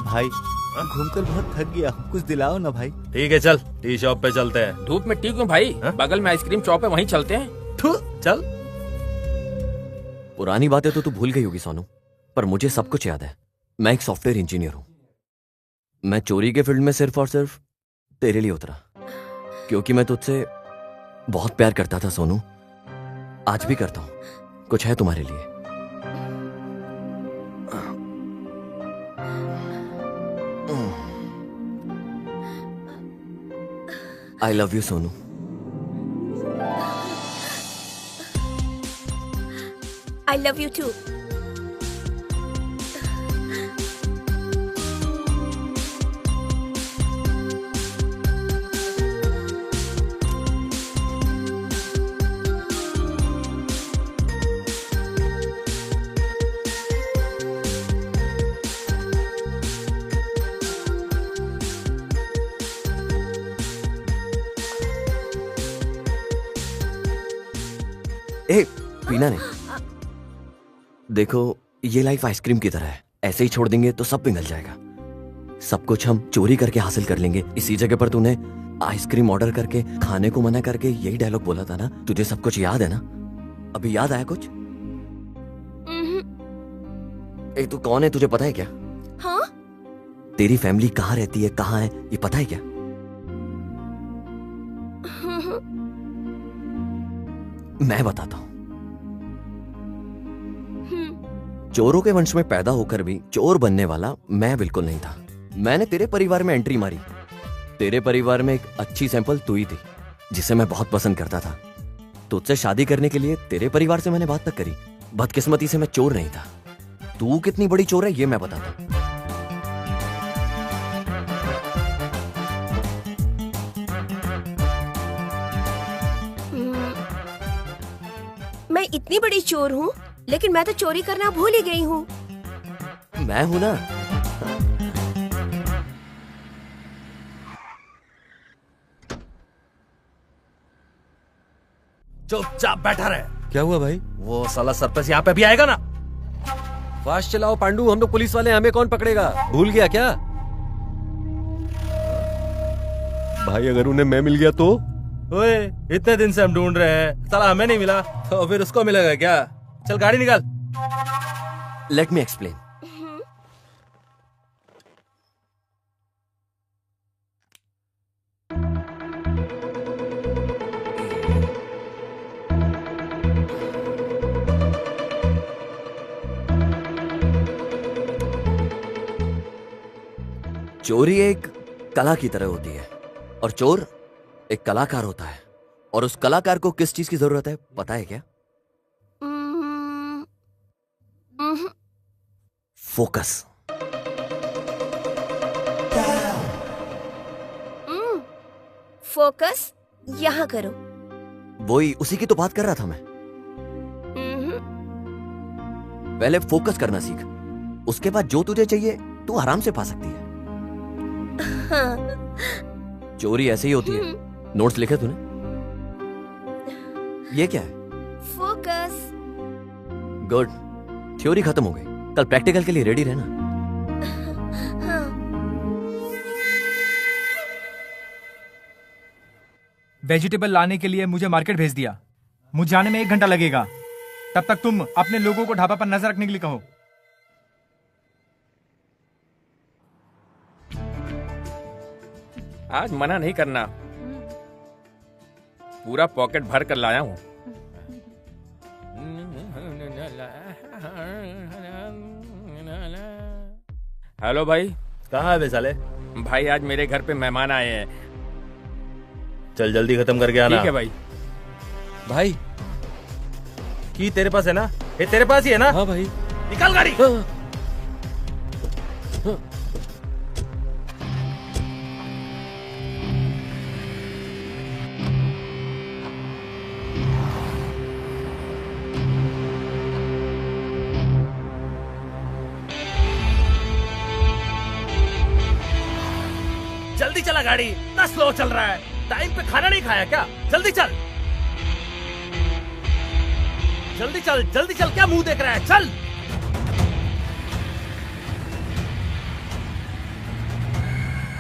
भाई घूमकर बहुत थक गया, कुछ दिलाओ ना भाई। ठीक है चल, टी शॉप पे चलते हैं। धूप में टी क्यों भाई? बगल में आइसक्रीम शॉप है, वहीं चलते हैं। चल। पुरानी बातें तो तू भूल गई होगी सोनू, पर मुझे सब कुछ याद है। मैं एक सॉफ्टवेयर इंजीनियर हूं। मैं चोरी के फील्ड में सिर्फ और सिर्फ तेरे लिए उतरा, क्योंकि मैं तुझसे बहुत प्यार करता था सोनू। आज भी करता हूं। कुछ है तुम्हारे लिए। आई love you Sonu. I love you too. ए, पीना नहीं। देखो, ये लाइफ आइसक्रीम की तरह है। ऐसे ही छोड़ देंगे तो सब पिघल जाएगा। सब कुछ हम चोरी करके हासिल कर लेंगे। इसी जगह पर तूने आइसक्रीम ऑर्डर करके खाने को मना करके यही डायलॉग बोला था ना। तुझे सब कुछ याद है ना? अभी याद आया कुछ? ए, तू कौन है? तुझे पता है क्या? हाँ? तेरी फैमिली कहाँ रहती है, कहाँ है, ये पता है क्या? मैं बताता हूं। चोरों के वंश में पैदा होकर भी चोर बनने वाला मैं बिल्कुल नहीं था। मैंने तेरे परिवार में एंट्री मारी। तेरे परिवार में एक अच्छी सैंपल तू ही थी, जिसे मैं बहुत पसंद करता था। तुझसे शादी करने के लिए तेरे परिवार से मैंने बात तक करी। बदकिस्मती से मैं चोर नहीं था। तू कितनी बड़ी चोर है ये मैं बताता हूं। मैं इतनी बड़ी चोर हूँ, लेकिन मैं तो चोरी करना भूल ही गई हूँ। मैं हूं ना। चुपचाप बैठा रहे। क्या हुआ भाई? वो साला सरपंच यहाँ पे भी आएगा ना। फास्ट चलाओ पांडू, हम लोग पुलिस वाले हैं, हमें कौन पकड़ेगा? भूल गया क्या? भाई अगर उन्हें मैं मिल गया तो? ओए, इतने दिन से हम ढूंढ रहे हैं, साला हमें नहीं मिला तो फिर उसको मिलेगा क्या? चल गाड़ी निकाल। Let me explain. चोरी एक कला की तरह होती है और चोर एक कलाकार होता है। और उस कलाकार को किस चीज की जरूरत है पता है क्या? फोकस। फोकस यहाँ करो। वही, उसी की तो बात कर रहा था मैं। पहले फोकस करना सीख, उसके बाद जो तुझे चाहिए तू आराम से पा सकती है। हाँ। चोरी ऐसे ही होती है। नोट्स लिखे तूने? ये क्या है? फोकस। गुड, थ्योरी खत्म हो गई। कल प्रैक्टिकल के लिए रेडी रहना। हाँ। वेजिटेबल लाने के लिए मुझे मार्केट भेज दिया। मुझे जाने में 1 घंटा लगेगा। तब तक तुम अपने लोगों को ढाबा पर नजर रखने के लिए कहो। आज मना नहीं करना, पूरा पॉकेट भर कर लाया हूँ। हेलो भाई। कहाँ है बे साले? भाई आज मेरे घर पे मेहमान आए हैं। चल जल्दी खत्म करके आना। ठीक है भाई। भाई की तेरे पास है ना? ये तेरे पास ही है ना? हाँ भाई। निकाल गाड़ी। हाँ। जल्दी चला गाड़ी, इतना स्लो चल रहा है। टाइम पे खाना नहीं खाया क्या? जल्दी चल, जल्दी चल, जल्दी चल। क्या मुंह देख रहा है? चल।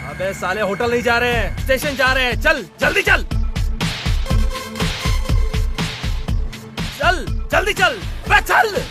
अबे साले होटल नहीं जा रहे हैं, स्टेशन जा रहे हैं। चल जल्दी चल। चल जल्दी चल, बे चल।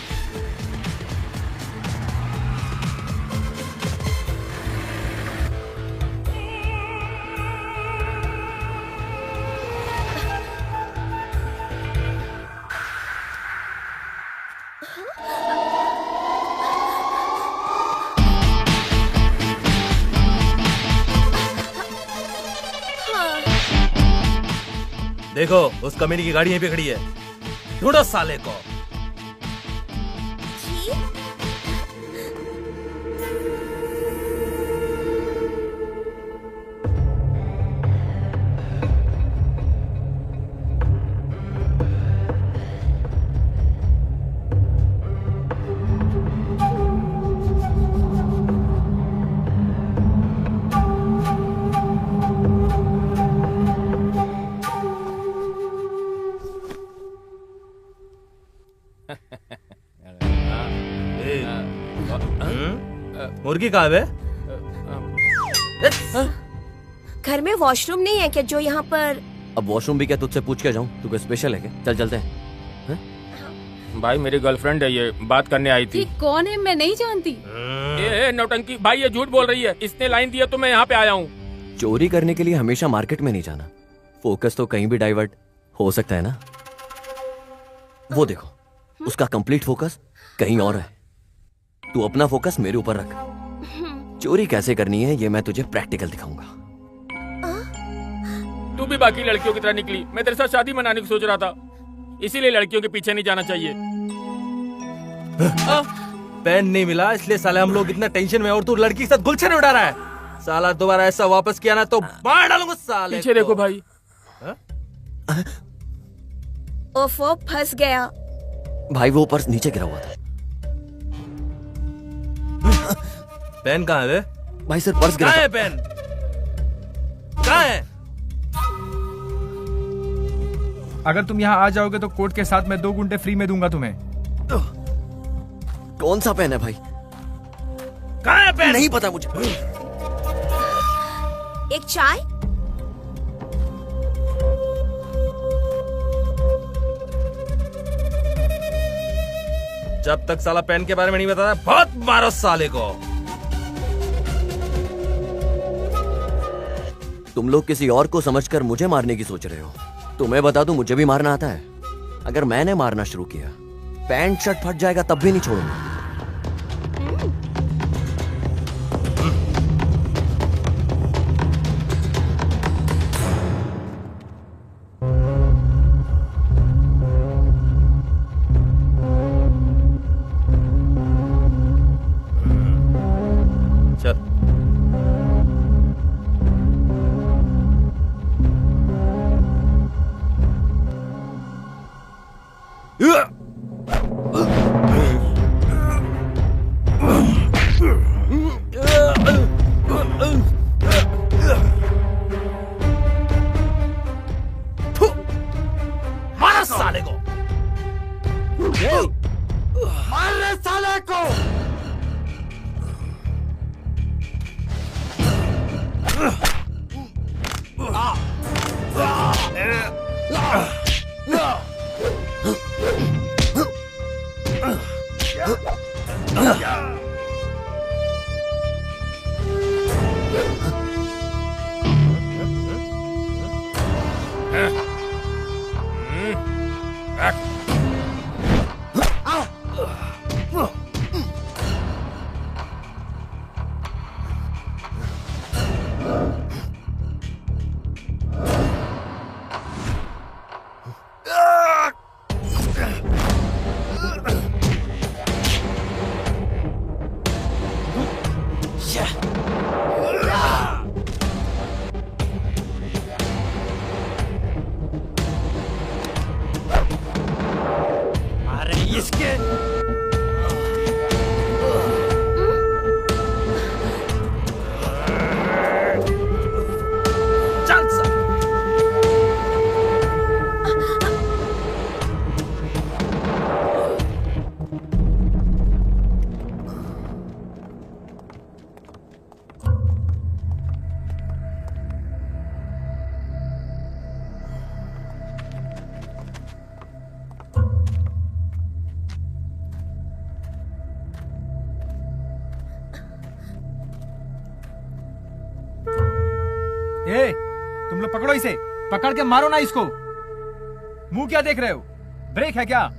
देखो उस कमीनी की गाड़ी यहीं पे खड़ी है, ढूंढो साले को। मुर्गी कहाँ है? घर में वॉशरूम नहीं है क्या जो यहाँ पर? अब वॉशरूम भी क्या तुझसे पूछ के जाऊं? तू कोई स्पेशल है क्या? चल चलते हैं। भाई मेरी गर्लफ्रेंड है, ये बात करने आई थी। ये कौन है? मैं नहीं जानती। ए नौटंकी भाई, ये झूठ बोल रही है। इसने लाइन दिया तो मैं यहाँ पे आया हूँ। चोरी करने के लिए हमेशा मार्केट में नहीं जाना, फोकस तो कहीं भी डाइवर्ट हो सकता है ना। वो देखो, उसका कंप्लीट फोकस कहीं और है। तू अपना फोकस मेरे ऊपर रख। चोरी कैसे करनी है ये मैं तुझे प्रैक्टिकल दिखाऊंगा। तू भी बाकी लड़कियों की तरह निकली। मैं तेरे साथ शादी मनाने की सोच रहा था, इसीलिए लड़कियों के पीछे नहीं जाना चाहिए। पेन नहीं मिला इसलिए साले हम लोग इतना टेंशन में, और तू लड़की के साथ गुलछन उड़ा रहा है। साला दोबारा ऐसा वापस किया ना तो मार डालूंगा साले। पीछे देखो भाई। ओफो, फंस गया। भाई वो पर्स नीचे गिरा हुआ था। पेन कहाँ है? भाई सर पर्स गिरा। कहाँ है पेन? कहाँ है? अगर तुम यहाँ आ जाओगे तो कोर्ट के साथ मैं 2 घंटे फ्री में दूंगा तुम्हें। कौन सा पेन है भाई? कहाँ है पेन? नहीं पता मुझे। एक चाय? जब तक साला पेन के बारे में नहीं बताता बहुत मारो साले को। तुम लोग किसी और को समझकर मुझे मारने की सोच रहे हो। तुम्हें बता दूं, मुझे भी मारना आता है। अगर मैंने मारना शुरू किया, पैंट शर्ट फट जाएगा तब भी नहीं छोड़ूंगा। मारो साले को। मार रहे साले को। तुम लोग पकड़ो इसे, पकड़ के मारो ना इसको। मुंह क्या देख रहे हो? ब्रेक है क्या?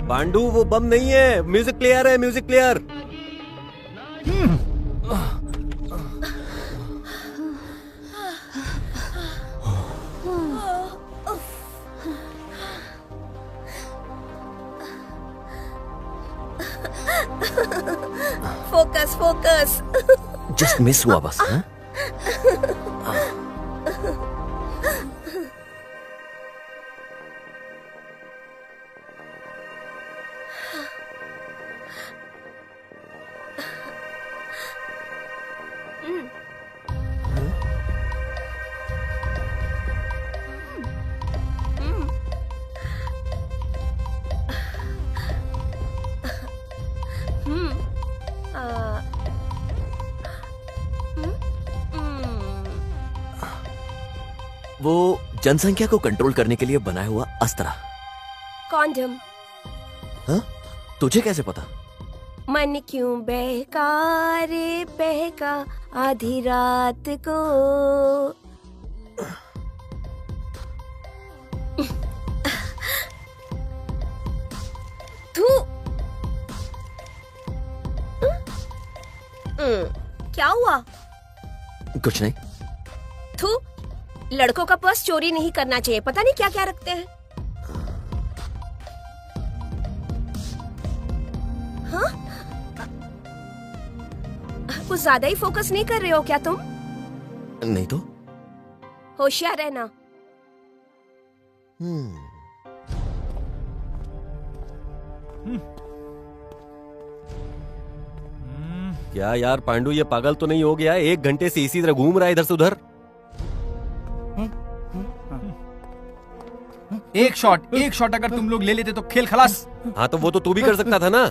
पांडु वो बम नहीं है, म्यूजिक प्लेयर है, music player. Focus focus. Just miss हुआ बस। हाँ? वो जनसंख्या को कंट्रोल करने के लिए बनाया हुआ अस्त्र। कॉन्डम। हाँ? तुझे कैसे पता? मन क्यों बहका रे बहका आधी रात को। तू क्या हुआ? कुछ नहीं। तू लड़कों का पर्स चोरी नहीं करना चाहिए, पता नहीं क्या क्या रखते हैं। हाँ? कुछ ज्यादा ही फोकस नहीं कर रहे हो क्या तुम? नहीं तो। होशियार रहना। क्या यार पांडु, ये पागल तो नहीं हो गया? 1 घंटे से इसी तरह घूम रहा है इधर से उधर। एक शॉट अगर तुम लोग ले लेते तो खेल खलास। हाँ तो वो तो तू भी कर सकता था ना।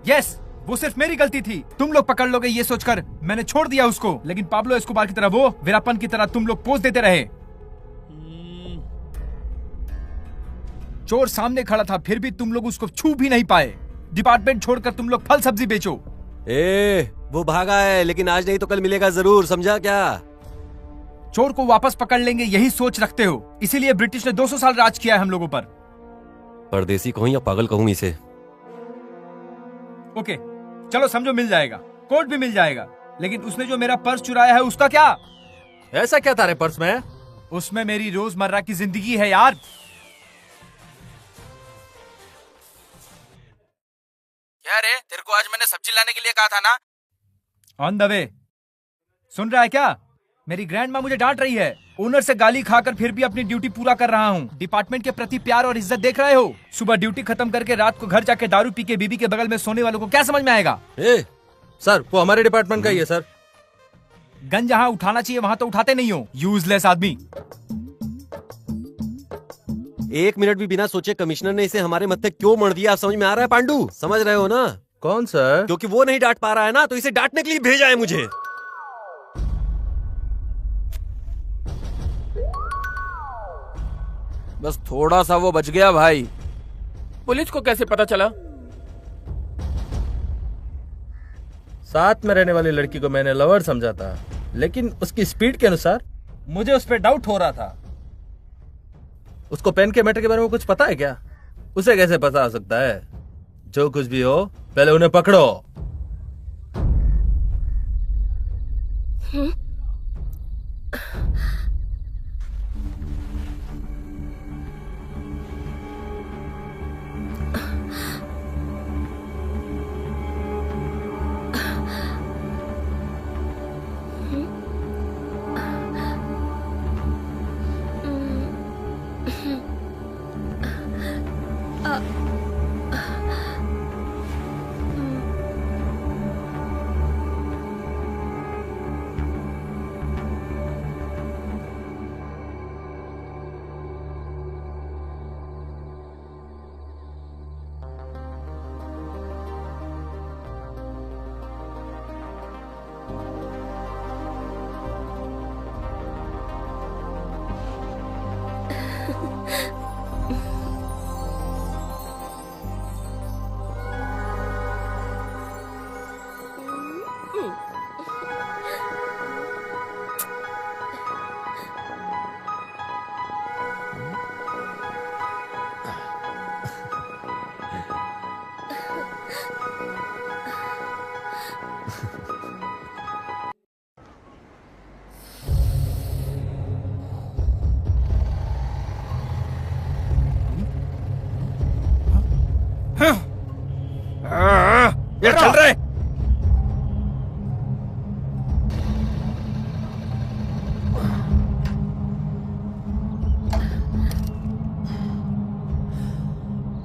यस, वो सिर्फ मेरी गलती थी। तुम लोग पकड़ लोगे ये सोचकर मैंने छोड़ दिया उसको, लेकिन पाब्लो एस्कोबार की तरह वो वीरापन की तरह तुम लोग पोज देते रहे। चोर सामने खड़ा था फिर भी तुम लोग उसको छू भी नहीं पाए। डिपार्टमेंट छोड़कर तुम लोग फल सब्जी बेचो। वो भागा है, लेकिन आज नहीं तो कल मिलेगा जरूर, समझा क्या? चोर को वापस पकड़ लेंगे यही सोच रखते हो, इसीलिए ब्रिटिश ने 200 साल राज किया है हम लोगों पर। परदेसी कहूं या पागल कहूं इसे? ओके चलो समझो, मिल जाएगा, कोर्ट भी मिल जाएगा। लेकिन उसने जो मेरा पर्स चुराया है उसका क्या? ऐसा क्या तारे पर्स में? उसमें मेरी रोजमर्रा की जिंदगी है यार। क्या रे, तेरे को आज मैंने सब्जी लाने के लिए कहा था ना? On the way. सुन रहा है क्या? मेरी ग्रैंड माँ मुझे डांट रही है। ओनर से गाली खाकर फिर भी अपनी ड्यूटी पूरा कर रहा हूँ। डिपार्टमेंट के प्रति प्यार और इज्जत देख रहे हो? सुबह ड्यूटी खत्म करके रात को घर जाके दारू पी के बीबी के बगल में सोने वालों को क्या समझ में आएगा? सर वो हमारे डिपार्टमेंट का ही है सर। गन जहाँ उठाना चाहिए वहाँ तो उठाते नहीं हो, यूजलेस आदमी। 1 मिनट भी बिना सोचे कमिश्नर ने इसे हमारे मत्थे क्यों मर दिया? आप समझ में आ रहा है पांडु? समझ रहे हो ना? कौन सर? क्योंकि वो नहीं डांट पा रहा है ना, तो इसे डांटने के लिए भेजा है मुझे। बस थोड़ा सा वो बच गया भाई। पुलिस को कैसे पता चला? साथ में रहने वाली लड़की को मैंने लवर समझा था, लेकिन उसकी स्पीड के अनुसार मुझे उस पर डाउट हो रहा था। उसको पेन के मैटर के बारे में कुछ पता है क्या? उसे कैसे पता हो सकता है? जो कुछ भी हो पहले उन्हें पकड़ो। ये चल रहे।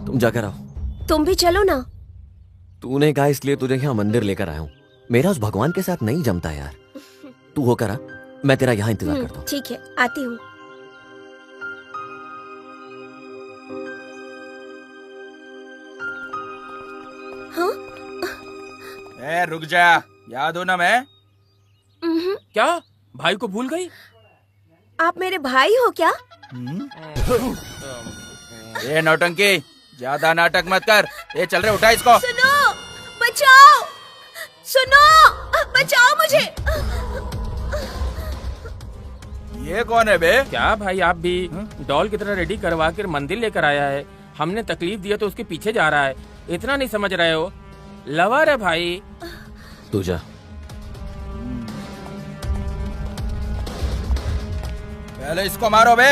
तुम जाकर आओ। तुम भी चलो ना। तूने कहा इसलिए तुझे यहाँ मंदिर लेकर आया हूँ। मेरा उस भगवान के साथ नहीं जमता यार। तू होकर आ, मैं तेरा यहाँ इंतजार करता हूँ। ठीक है, आती हूँ। हाँ? ए, रुक जा, याद हो ना मैं? क्या भाई को भूल गई? आप मेरे भाई हो क्या? ये नौटंकी, ज्यादा नाटक मत कर। ये चल रहे, उठा इसको। सुनो, बचाओ, सुनो, बचाओ मुझे। ये कौन है बे? क्या भाई आप भी डॉल की तरह रेडी करवा कर मंदिर लेकर आया है। हमने तकलीफ दिया तो उसके पीछे जा रहा है। इतना नहीं समझ रहे हो? लवर है भाई। तू जा। पहले इसको मारो बे।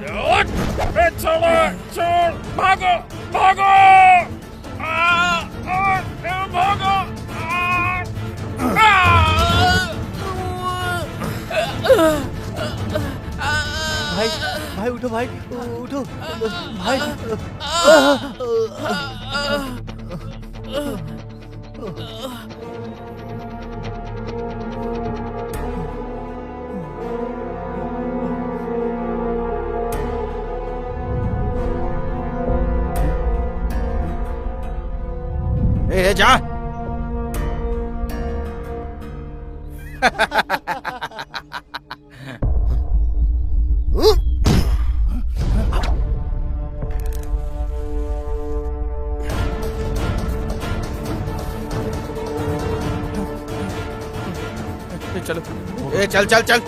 छोड़, भागो, भागो, भागो। भाई भाई उठो, भाई उठो भाई। ए जा। चलो, ए चल चल चल।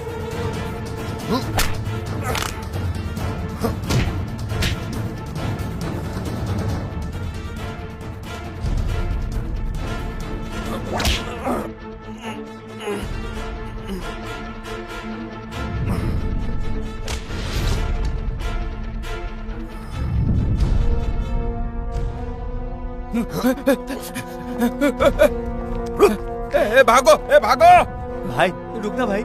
ए भागो, ए भागो। भाई रुकना भाई।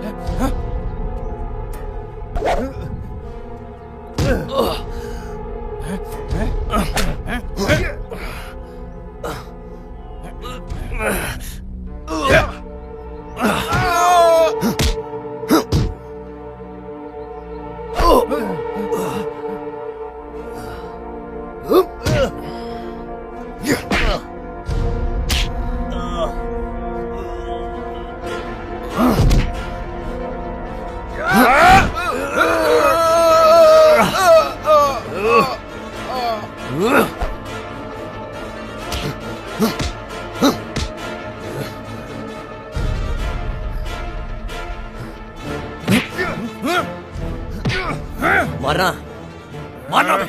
मारना, मारना बे।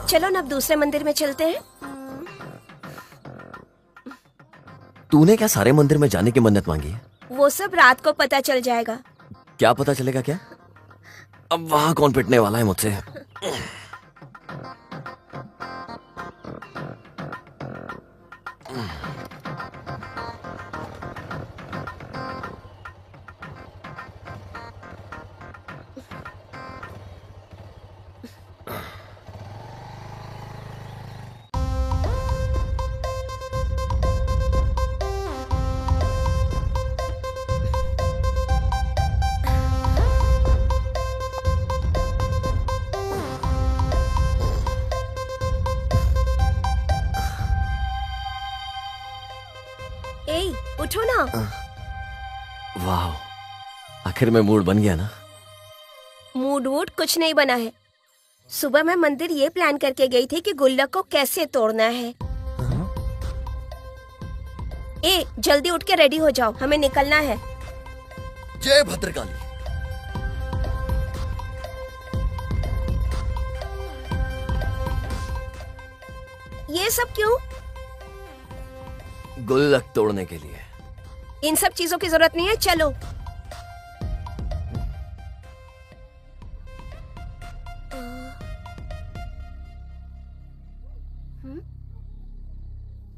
चलो ना अब दूसरे मंदिर में चलते हैं। तूने क्या सारे मंदिर में जाने की मन्नत मांगी है? वो सब रात को पता चल जाएगा। क्या पता चलेगा क्या? अब वहां कौन पिटने वाला है मुझसे? आखिर में मूड बन गया ना? मूड वूड कुछ नहीं बना है। सुबह मैं मंदिर ये प्लान करके गई थी कि गुल्लक को कैसे तोड़ना है। ए, जल्दी उठ के रेडी हो जाओ, हमें निकलना है। जय भद्रकाली। ये सब क्यों? गुल्लक तोड़ने के लिए। इन सब चीजों की जरूरत नहीं है, चलो।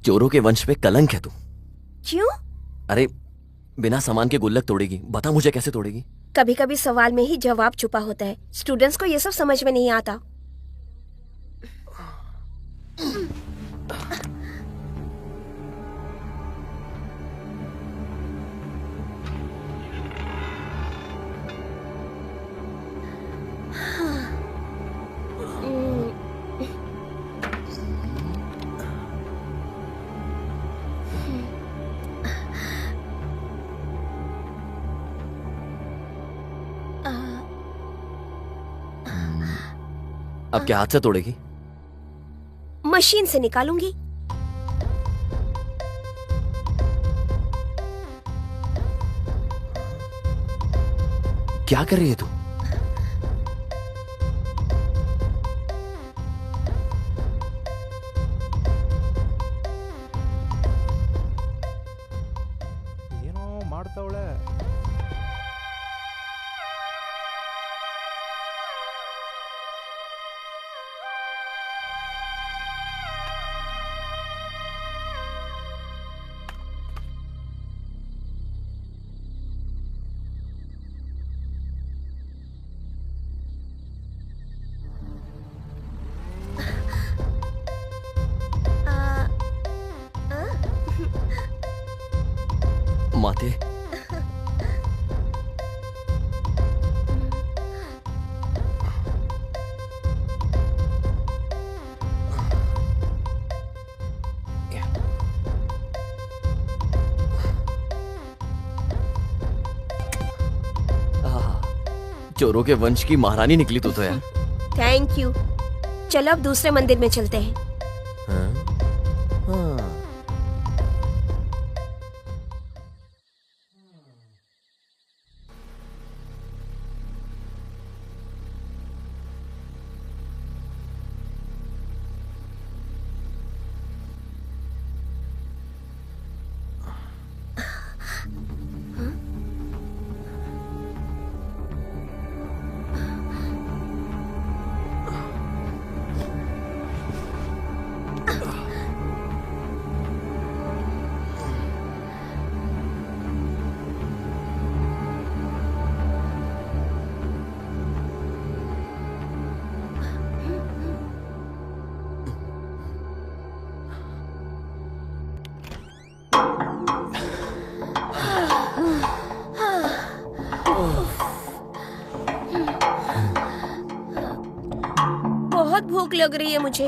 चोरों के वंश पे कलंक है तू। क्यों? अरे बिना सामान के गुल्लक तोड़ेगी, बता मुझे कैसे तोड़ेगी? कभी कभी सवाल में ही जवाब छुपा होता है। स्टूडेंट्स को ये सब समझ में नहीं आता। अब क्या हाथ से तोड़ेगी? मशीन से निकालूंगी। क्या कर रही है तू? ಏನೋ ಮಾಡ್ತಾವಳೆ. माते चोरों के वंश की महारानी निकली तू तो यार। Thank you. चलो अब दूसरे मंदिर में चलते हैं। बहुत भूख लग रही है मुझे।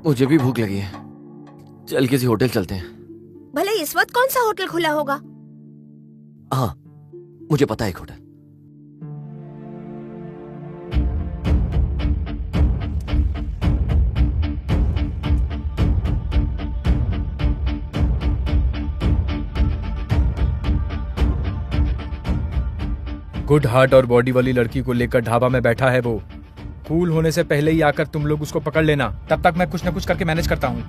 मुझे भी भूख लगी है। चल किसी होटल चलते हैं। भले इस वक्त कौन सा होटल खुला होगा? हाँ मुझे पता है एक होटल। गुड हार्ट और बॉडी वाली लड़की को लेकर ढाबा में बैठा है वो। कूल होने से पहले ही आकर तुम लोग उसको पकड़ लेना, तब तक मैं कुछ न कुछ करके मैनेज करता हूँ।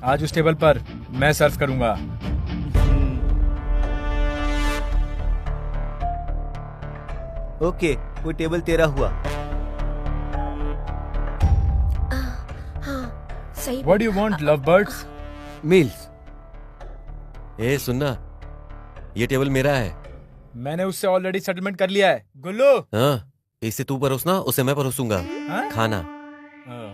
आज उस टेबल पर मैं सर्व करूंगा। ओके, वो टेबल तेरा हुआ। हाँ सही। What do you want, lovebirds? Meals. ए सुनना, ये टेबल मेरा है। मैंने उससे ऑलरेडी सेटलमेंट कर लिया है। गुल्लू। हाँ, इसे तू परोसना, उसे मैं परोसूंगा। हाँ? खाना। हाँ।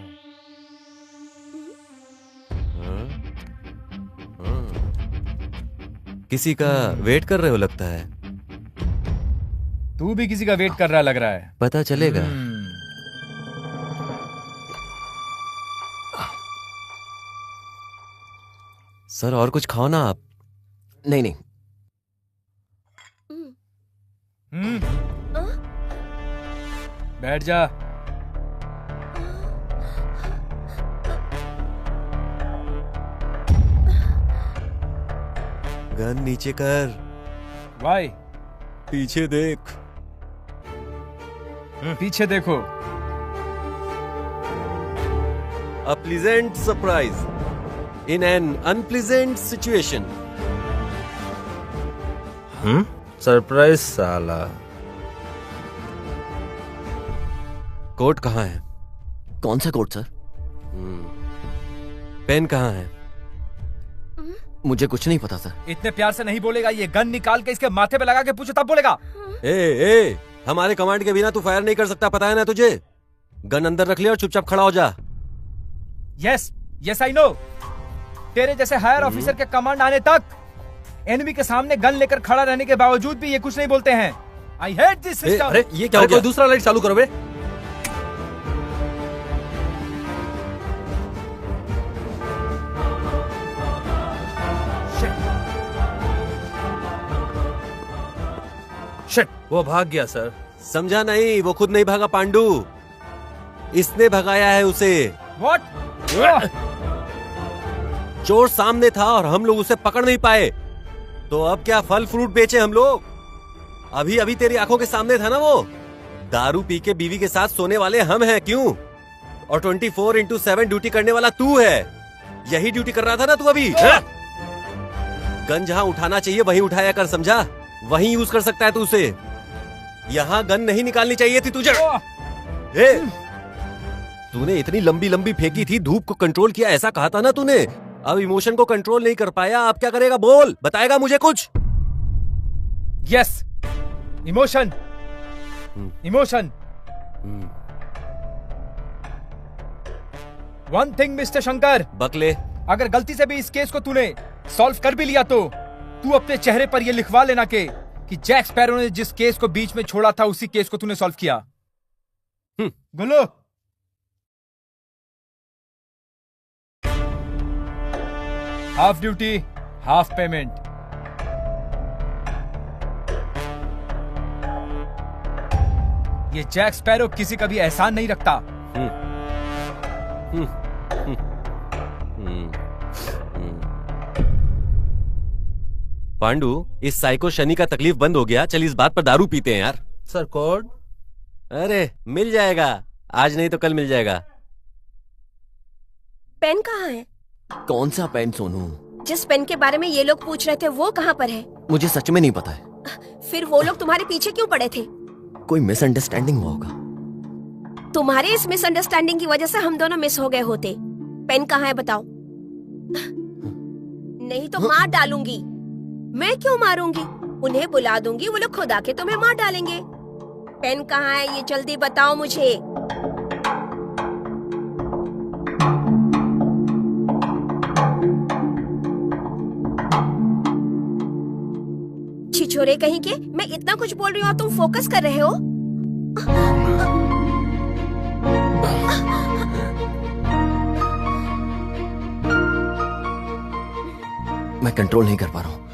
किसी का वेट कर रहे हो लगता है। तू भी किसी का वेट कर रहा लग रहा है। पता चलेगा। सर और कुछ खाओ ना आप। नहीं नहीं, बैठ जा। गन नीचे कर। वाई पीछे देख। पीछे देखो। A pleasant surprise in an unpleasant situation. Surprise साला। कोट कहाँ है? कौन सा कोट सर? पेन कहाँ है? मुझे कुछ नहीं पता सर। इतने प्यार से नहीं बोलेगा, ये गन निकाल के इसके माथे पे लगा के पूछो तब बोलेगा। ए, हमारे कमांड के बिना तू फायर नहीं कर सकता, पता है ना तुझे? गन अंदर रख ले और चुपचाप खड़ा हो जा। Yes yes I know. तेरे जैसे हायर ऑफिसर के कमांड आने तक एनिमी के सामने गन लेकर खड़ा रहने के बावजूद भी ये कुछ नहीं बोलते हैं। I hate this system. अरे ये क्या हो गया? दूसरा लाइट चालू करो बे। शिट, वो भाग गया सर। समझा नहीं, वो खुद नहीं भागा पांडू, इसने भगाया है उसे। व्हाट? चोर सामने था और हम लोग उसे पकड़ नहीं पाए, तो अब क्या फल फ्रूट बेचे हम लोग? अभी अभी तेरी आंखों के सामने था ना वो। दारू पी के बीवी के साथ सोने वाले हम हैं, क्यों? और 24/7 ड्यूटी करने वाला तू है। यही ड्यूटी कर रहा था ना तू अभी? गन जहां उठाना चाहिए वहीं उठाया कर, समझा? वहीं यूज कर सकता है तू उसे। यहां गन नहीं निकालनी चाहिए थी तुझे। तूने इतनी लंबी लंबी फेंकी थी, धूप को कंट्रोल किया, ऐसा कहा था ना तूने। अब इमोशन को कंट्रोल नहीं कर पाया, अब क्या करेगा? बोल, बताएगा मुझे कुछ? Yes, emotion. Emotion. One thing mister Shankar, बकले, अगर गलती से भी इस केस को तूने सॉल्व कर भी लिया तो तू अपने चेहरे पर यह लिखवा लेना कि जैक स्पैरो ने जिस केस को बीच में छोड़ा था उसी केस को तूने सॉल्व किया। गुल्लू, हाफ ड्यूटी हाफ पेमेंट। ये जैक स्पैरो किसी का भी एहसान नहीं रखता। पांडू, इस साइको शनि का तकलीफ बंद हो गया। चल इस बात पर दारू पीते हैं यार। Sir code? अरे मिल जाएगा, आज नहीं तो कल मिल जाएगा। पेन कहाँ है? कौन सा पेन सोनू? जिस पेन के बारे में ये लोग पूछ रहे थे वो कहाँ पर है? मुझे सच में नहीं पता है। फिर वो लोग तुम्हारे पीछे क्यों पड़े थे? कोई मिसअंडरस्टैंडिंग हुआ होगा। तुम्हारे इस मिसअंडरस्टैंडिंग की वजह से हम दोनों मिस हो गए होते। पेन कहाँ है बताओ? नहीं तो मार डालूंगी। मैं क्यों मारूंगी? उन्हें बुला दूंगी, वो लोग खुद आके तुम्हें मार डालेंगे। पेन कहाँ है ये जल्दी बताओ मुझे। छिछोरे कहीं के, मैं इतना कुछ बोल रही हूँ और तुम फोकस कर रहे हो। मैं कंट्रोल नहीं कर पा रहा हूँ।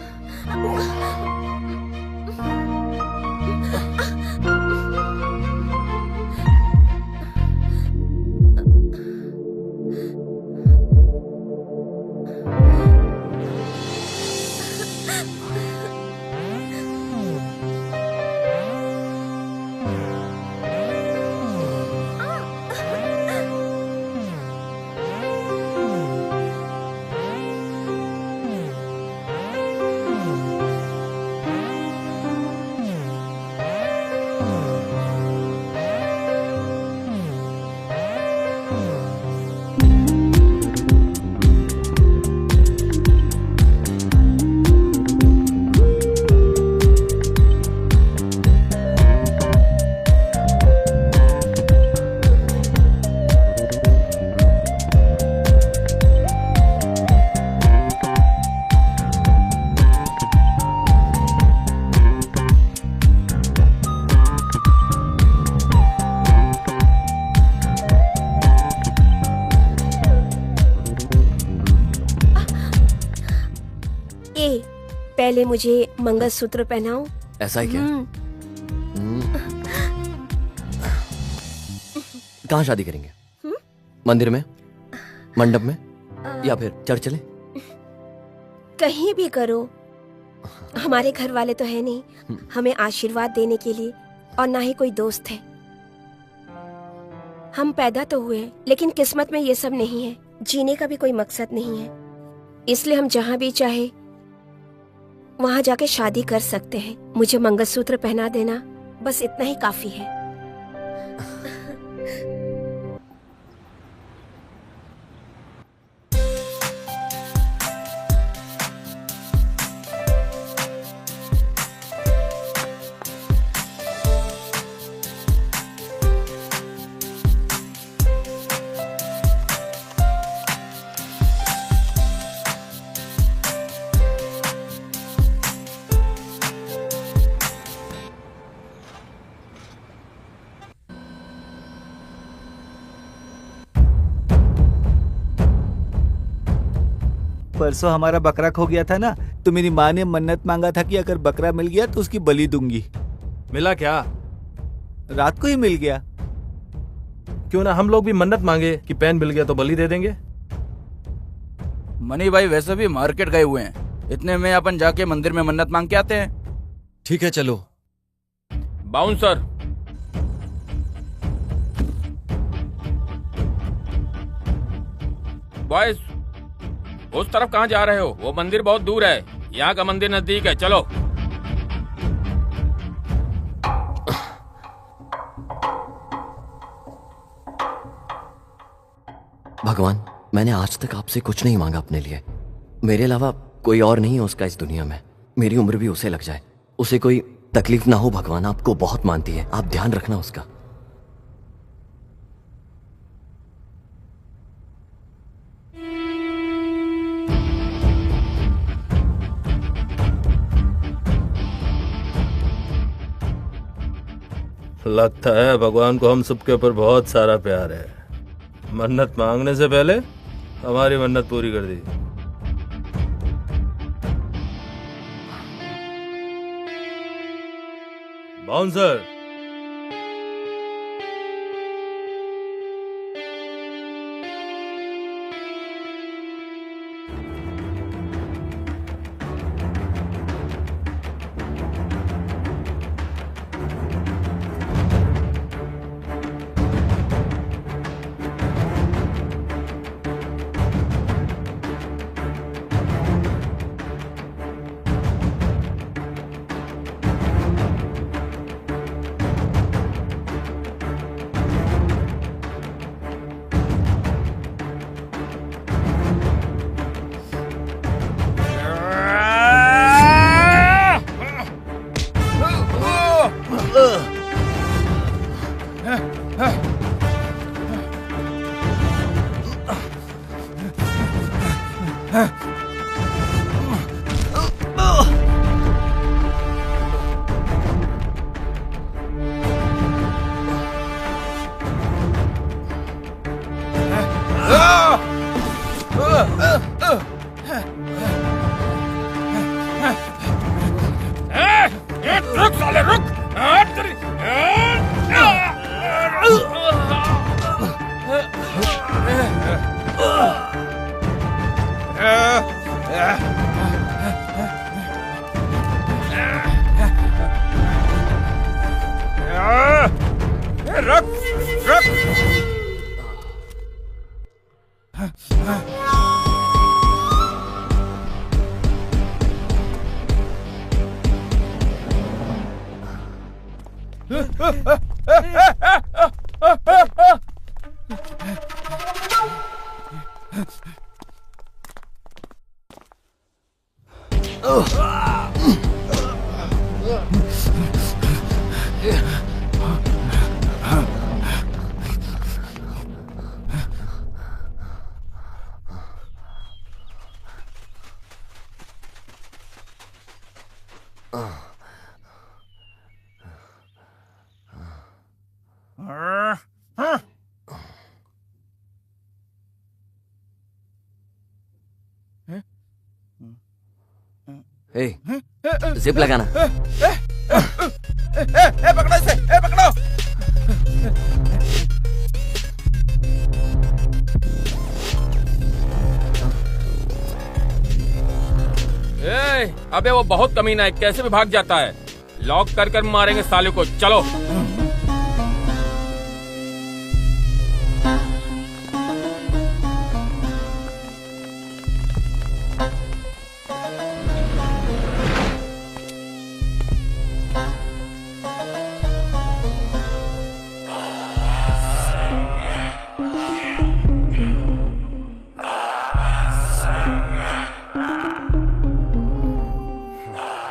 पहले मुझे मंगलसूत्र पहनाओ। ऐसा है क्या? कहाँ शादी करेंगे? मंदिर में, मंडप में, या फिर चर्च चले? कहीं भी करो। हमारे घर वाले तो है नहीं हमें आशीर्वाद देने के लिए, और ना ही कोई दोस्त है। हम पैदा तो हुए लेकिन किस्मत में ये सब नहीं है, जीने का भी कोई मकसद नहीं है। इसलिए हम जहाँ भी चाहे वहाँ जाके शादी कर सकते हैं। मुझे मंगलसूत्र पहना देना, बस इतना ही काफी है। परसों हमारा बकरा खो गया था ना, तो मेरी माँ ने मन्नत मांगा था कि अगर बकरा मिल गया तो उसकी बलि दूंगी। मिला क्या? रात को ही मिल गया। क्यों ना हम लोग भी मन्नत मांगे कि पेन मिल गया तो बलि दे देंगे। मनी भाई वैसे भी मार्केट गए हुए हैं, इतने में अपन जाके मंदिर में मन्नत मांग के आते हैं। ठीक है चलो। बाउंसर, बॉयज उस तरफ कहाँ जा रहे हो? वो मंदिर बहुत दूर है, यहाँ का मंदिर नजदीक है, चलो। भगवान, मैंने आज तक आपसे कुछ नहीं मांगा अपने लिए। मेरे अलावा कोई और नहीं है उसका इस दुनिया में। मेरी उम्र भी उसे लग जाए, उसे कोई तकलीफ ना हो। भगवान आपको बहुत मानती है, आप ध्यान रखना उसका। लगता है भगवान को हम सबके ऊपर बहुत सारा प्यार है। मन्नत मांगने से पहले हमारी मन्नत पूरी कर दी। बाउंसर, रुक साले रुक। Hey. जिप लगाना। पकड़ो इसे, पकड़ो। अबे वो बहुत कमीना है, कैसे भी भाग जाता है। लॉक कर कर मारेंगे साले को, चलो।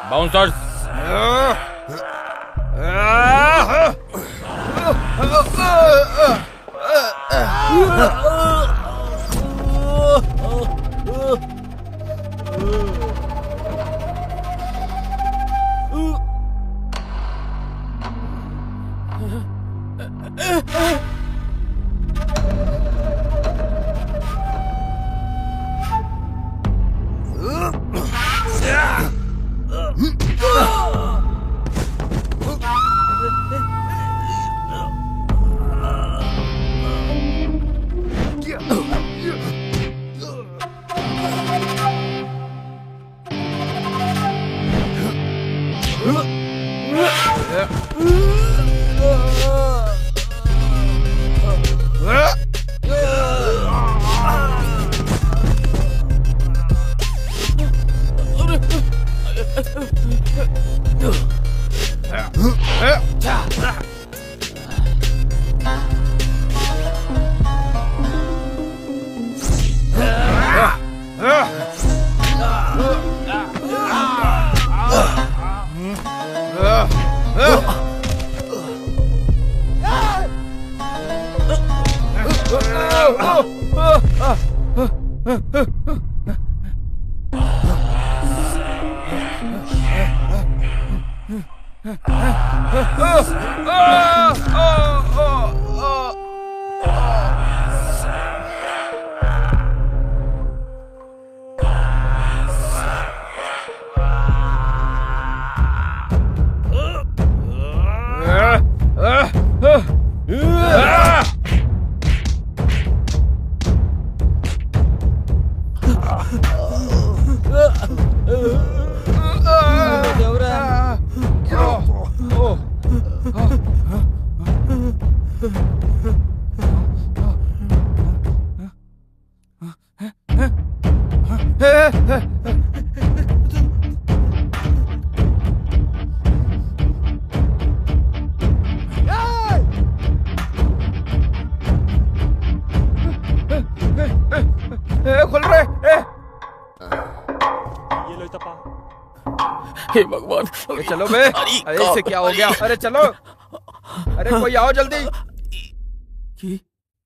बाउंसर्स। खुल रहे। हे भगवान, अरे चलो बे। अरे इसे क्या हो गया? अरे चलो, अरे कोई आओ जल्दी।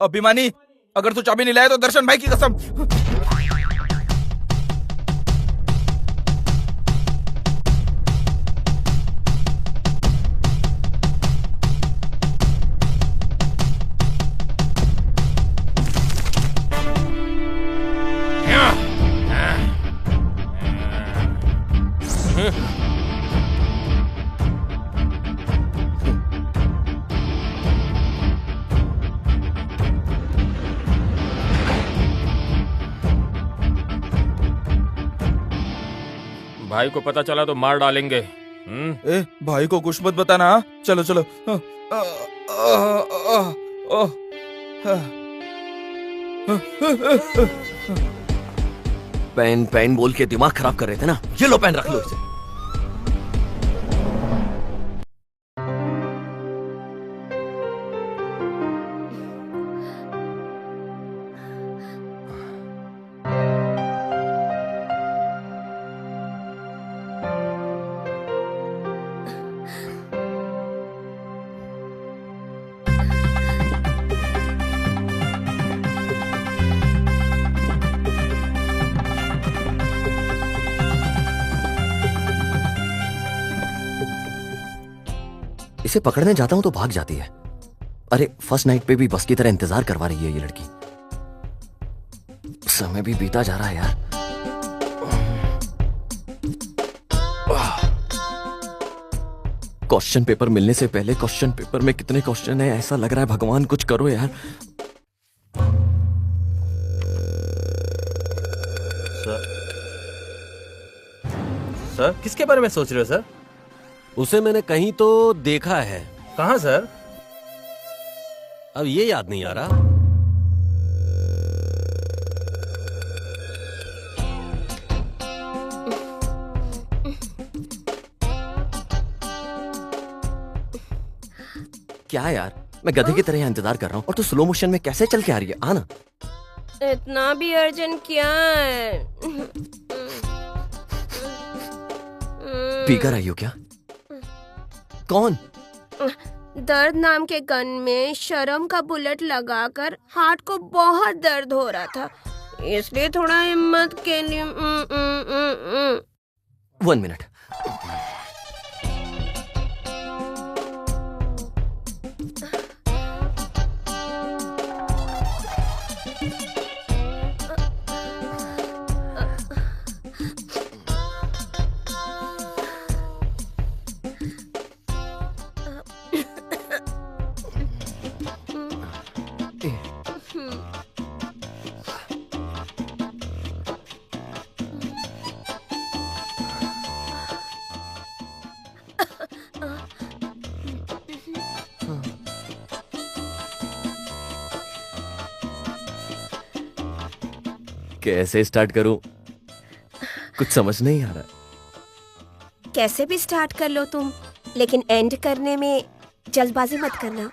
अभिमानी, अगर तू चाबी नहीं लाए तो दर्शन भाई की कसम। भाई को पता चला तो मार डालेंगे। ए, भाई को कुछ मत बताना। चलो चलो। पेन पेन बोल के दिमाग खराब कर रहे थे ना, ये लो पेन रख लो इसे। इसे पकड़ने जाता हूं तो भाग जाती है। अरे फर्स्ट नाइट पे भी बस की तरह इंतजार करवा रही है ये लड़की। समय भी बीता जा रहा है यार। क्वेश्चन पेपर मिलने से पहले क्वेश्चन पेपर में कितने क्वेश्चन है, ऐसा लग रहा है भगवान कुछ करो यार। सर किसके बारे में सोच रहे हो सर? उसे मैंने कहीं तो देखा है। कहाँ सर? अब ये याद नहीं आ रहा। क्या यार, मैं गधे की तरह यहाँ इंतजार कर रहा हूँ और तू स्लो मोशन में कैसे चल के आ रही है? आना। इतना भी अर्जेंट क्या है? पीकर आई हो क्या? कौन? दर्द नाम के गन में शर्म का बुलेट लगाकर हार्ट को बहुत दर्द हो रहा था, इसलिए थोड़ा हिम्मत के लिए 1 मिनट। कैसे स्टार्ट करूं, कुछ समझ नहीं आ रहा। कैसे भी स्टार्ट कर लो तुम, लेकिन एंड करने में जल्दबाजी मत करना।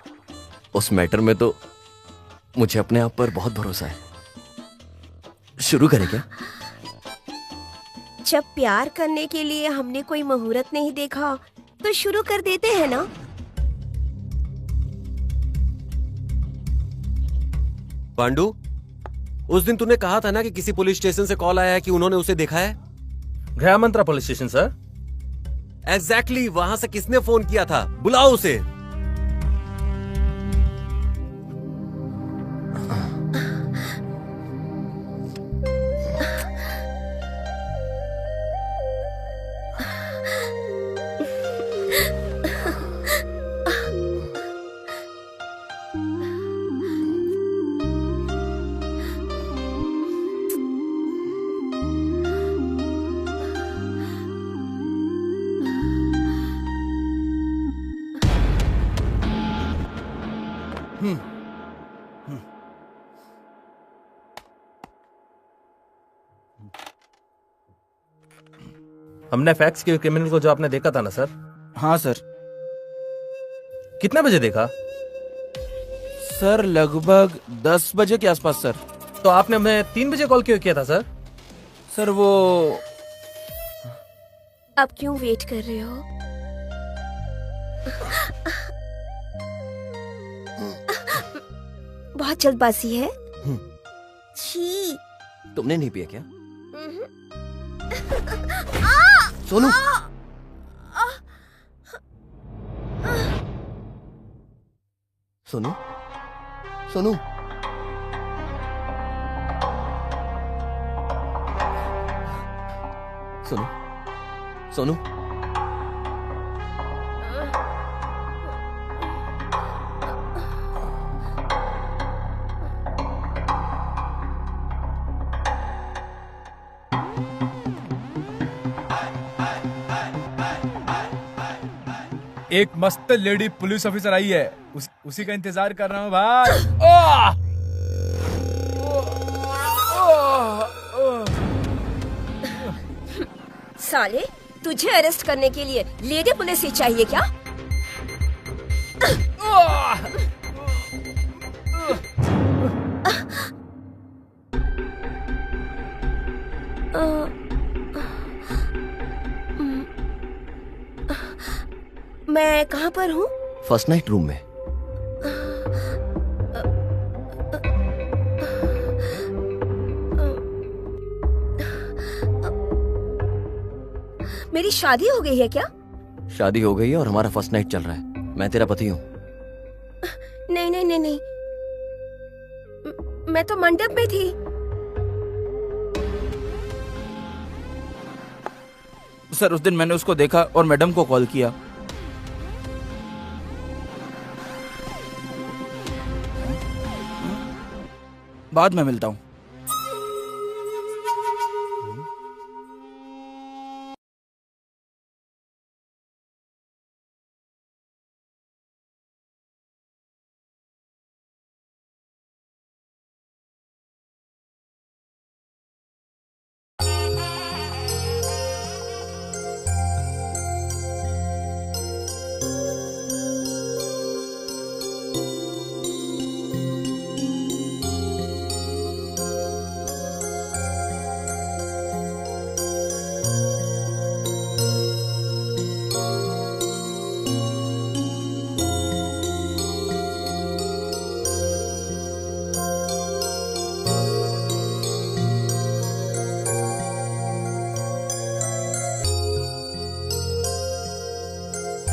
उस मैटर में तो मुझे अपने आप पर बहुत भरोसा है। शुरू करें क्या? जब प्यार करने के लिए हमने कोई मुहूर्त नहीं देखा तो शुरू कर देते हैं ना। पांडु, उस दिन तूने कहा था ना कि किसी पुलिस स्टेशन से कॉल आया है कि उन्होंने उसे देखा है। गृह मंत्रा पुलिस स्टेशन सर। एग्जैक्टली, वहां से किसने फोन किया था? बुलाओ उसे। हमने फैक्स के क्रिमिनल को जो आपने देखा था ना सर? हाँ सर। कितने बजे देखा? सर लगभग 10 बजे के आसपास सर। तो आपने हमें 3 बजे कॉल क्यों किया था सर? सर वो अब क्यों वेट कर रहे हो? बहुत जल्दबाजी है। छी। तुमने नहीं पिया क्या? सोनू, सोनू, सोनू, सोनू, सोनू, एक मस्त लेडी पुलिस ऑफिसर आई है, उसी का इंतजार कर रहा हूँ भाई। साले, तुझे अरेस्ट करने के लिए लेडी पुलिस ही चाहिए क्या? मैं कहाँ पर हूँ? फर्स्ट नाइट रूम में। मेरी शादी हो गई है क्या? शादी हो गई है और हमारा फर्स्ट नाइट चल रहा है। मैं तेरा पति हूँ। नहीं नहीं नहीं नहीं, मैं तो मंडप में थी। सर उस दिन मैंने उसको देखा और मैडम को कॉल किया। बाद में मिलता हूँ।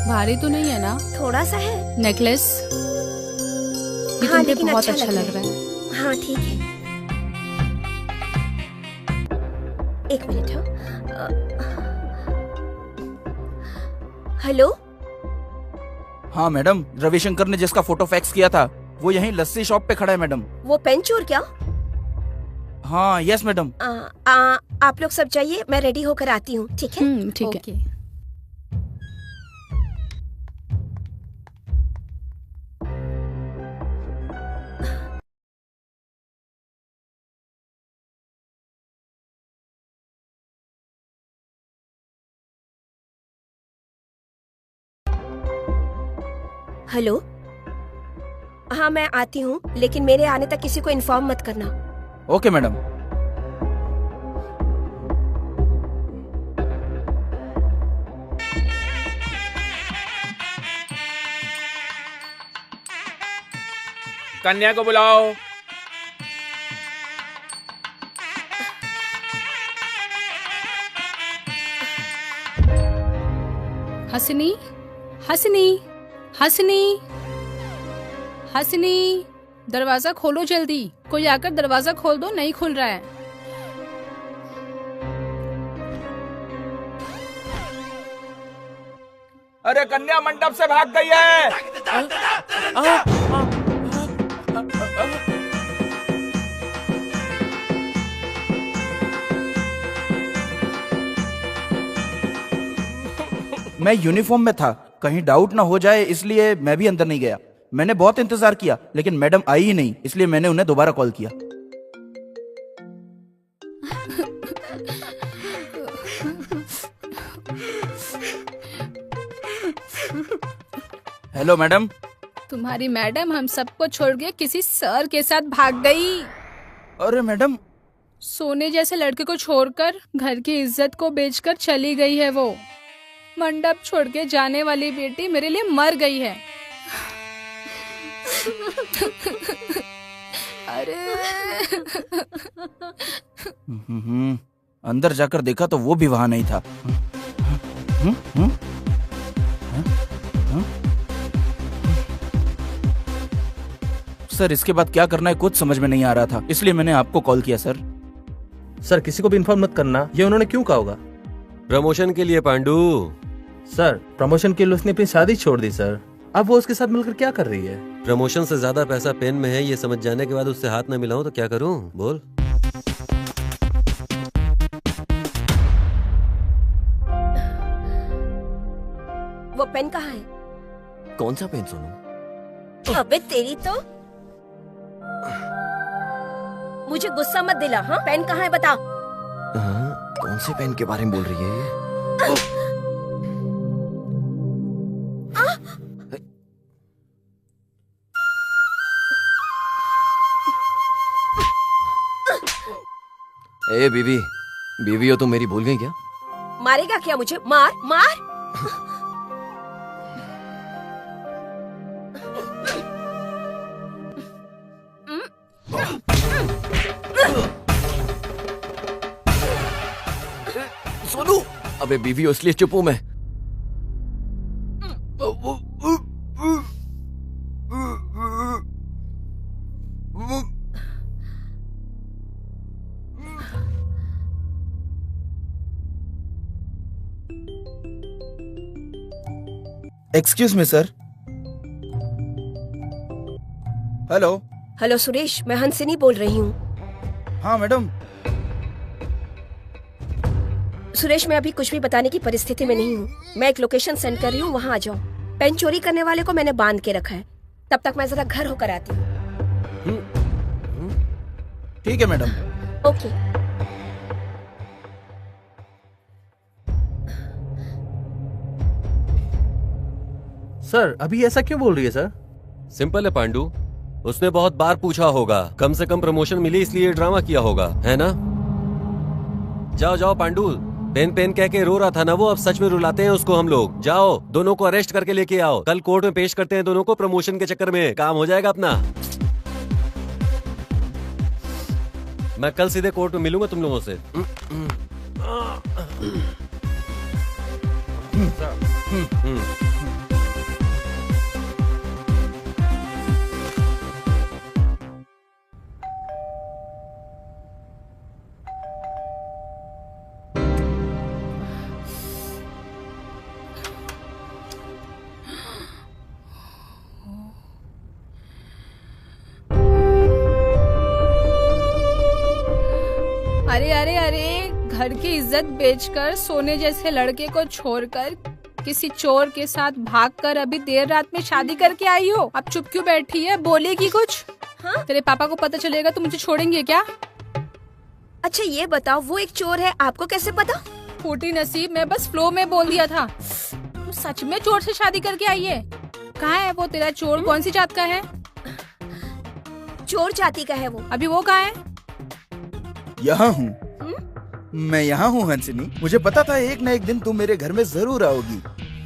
भारी तो नहीं है ना? थोड़ा सा है। नेकलेस ये हाँ, तुमसे लेकिन बहुत अच्छा अच्छा लग लग रहा है। हाँ ठीक है। एक मिनट हो। हेलो। हाँ मैडम, रविशंकर ने जिसका फोटो फैक्स किया था वो यहीं लस्सी शॉप पे खड़ा है मैडम। वो पेन चोर क्या? हाँ यस मैडम। आप लोग सब जाइए, मैं रेडी होकर आती हूँ। ठीक है? ठीक है। हेलो। हाँ मैं आती हूँ, लेकिन मेरे आने तक किसी को इन्फॉर्म मत करना। Okay madam. कन्या को बुलाओ। हसनी, हसनी, हसनी, हसनी, दरवाजा खोलो जल्दी। कोई आकर दरवाजा खोल दो, नहीं खुल रहा है। अरे कन्या मंडप से भाग गई है। मैं यूनिफॉर्म में था, कहीं डाउट ना हो जाए इसलिए मैं भी अंदर नहीं गया। मैंने बहुत इंतजार किया लेकिन मैडम आई ही नहीं, इसलिए मैंने उन्हें दोबारा कॉल किया। Hello madam. तुम्हारी मैडम हम सबको छोड़ के किसी सर के साथ भाग गई। अरे मैडम, सोने जैसे लड़के को छोड़कर घर की इज्जत को बेचकर चली गई है वो। मंडप छोड़ के जाने वाली बेटी मेरे लिए मर गई है। अरे अंदर जाकर देखा तो वो भी वहां नहीं था। सर इसके बाद क्या करना है कुछ समझ में नहीं आ रहा था, इसलिए मैंने आपको कॉल किया। सर सर किसी को भी इन्फॉर्म मत करना, ये उन्होंने क्यों कहा होगा? प्रमोशन के लिए पांडु। सर प्रमोशन के लिए उसने अपनी शादी छोड़ दी सर। अब वो उसके साथ मिलकर क्या कर रही है? प्रमोशन से ज्यादा पैसा पेन में है, ये समझ जाने के बाद उससे हाथ न मिलाऊं तो क्या करूं? बोल। वो पेन कहाँ है? कौन सा पेन सोनू? अबे तेरी तो। मुझे गुस्सा मत दिला। हाँ पेन कहाँ है बता। कौन से पेन के बारे में बोल रही है ये? ए बीवी, बीवी हो तुम मेरी भूल गई क्या? मारेगा क्या मुझे? मार मार। सोनू, अबे बीवी हो इसलिए चुप हूं मैं। Excuse me sir. Hello. Hello Suresh, मैं हंसिनी बोल रही हूँ। हाँ मैडम। सुरेश, मैं अभी कुछ भी बताने की परिस्थिति में नहीं हूँ। मैं एक लोकेशन सेंड कर रही हूँ, वहाँ आ जाओ। पेन चोरी करने वाले को मैंने बांध के रखा है। तब तक मैं जरा घर होकर आती हूँ। ठीक है मैडम। ओके। सर अभी ऐसा क्यों बोल रही है सर? सिंपल है पांडू, उसने बहुत बार पूछा होगा, कम से कम प्रमोशन मिली इसलिए ये ड्रामा किया होगा, है ना? जाओ जाओ पांडू, पेन पेन कह के रो रहा था ना वो, अब सच में रुलाते हैं उसको हम लोग। जाओ, दोनों को अरेस्ट करके लेके आओ, कल कोर्ट में पेश करते हैं दोनों को, प्रमोशन के चक्कर में काम हो जाएगा अपना। मैं कल सीधे कोर्ट में मिलूंगा तुम लोगों से। अरे अरे अरे, घर की इज्जत बेचकर सोने जैसे लड़के को छोड़कर किसी चोर के साथ भागकर अभी देर रात में शादी करके आई हो। अब चुप क्यों बैठी है, बोलेगी कुछ? हाँ? तेरे पापा को पता चलेगा तो मुझे छोड़ेंगे क्या? अच्छा ये बताओ, वो एक चोर है, आपको कैसे पता? फूटी नसीब, मैं बस फ्लो में बोल दिया था। तू सच में चोर से शादी करके आई है? कहाँ है वो तेरा चोर? कौन सी जात का है? चोर जाति का है वो। अभी वो कहाँ है? यहाँ हूँ मैं, यहाँ हूँ हंसिनी। मुझे पता था एक न एक दिन तुम मेरे घर में जरूर आओगी,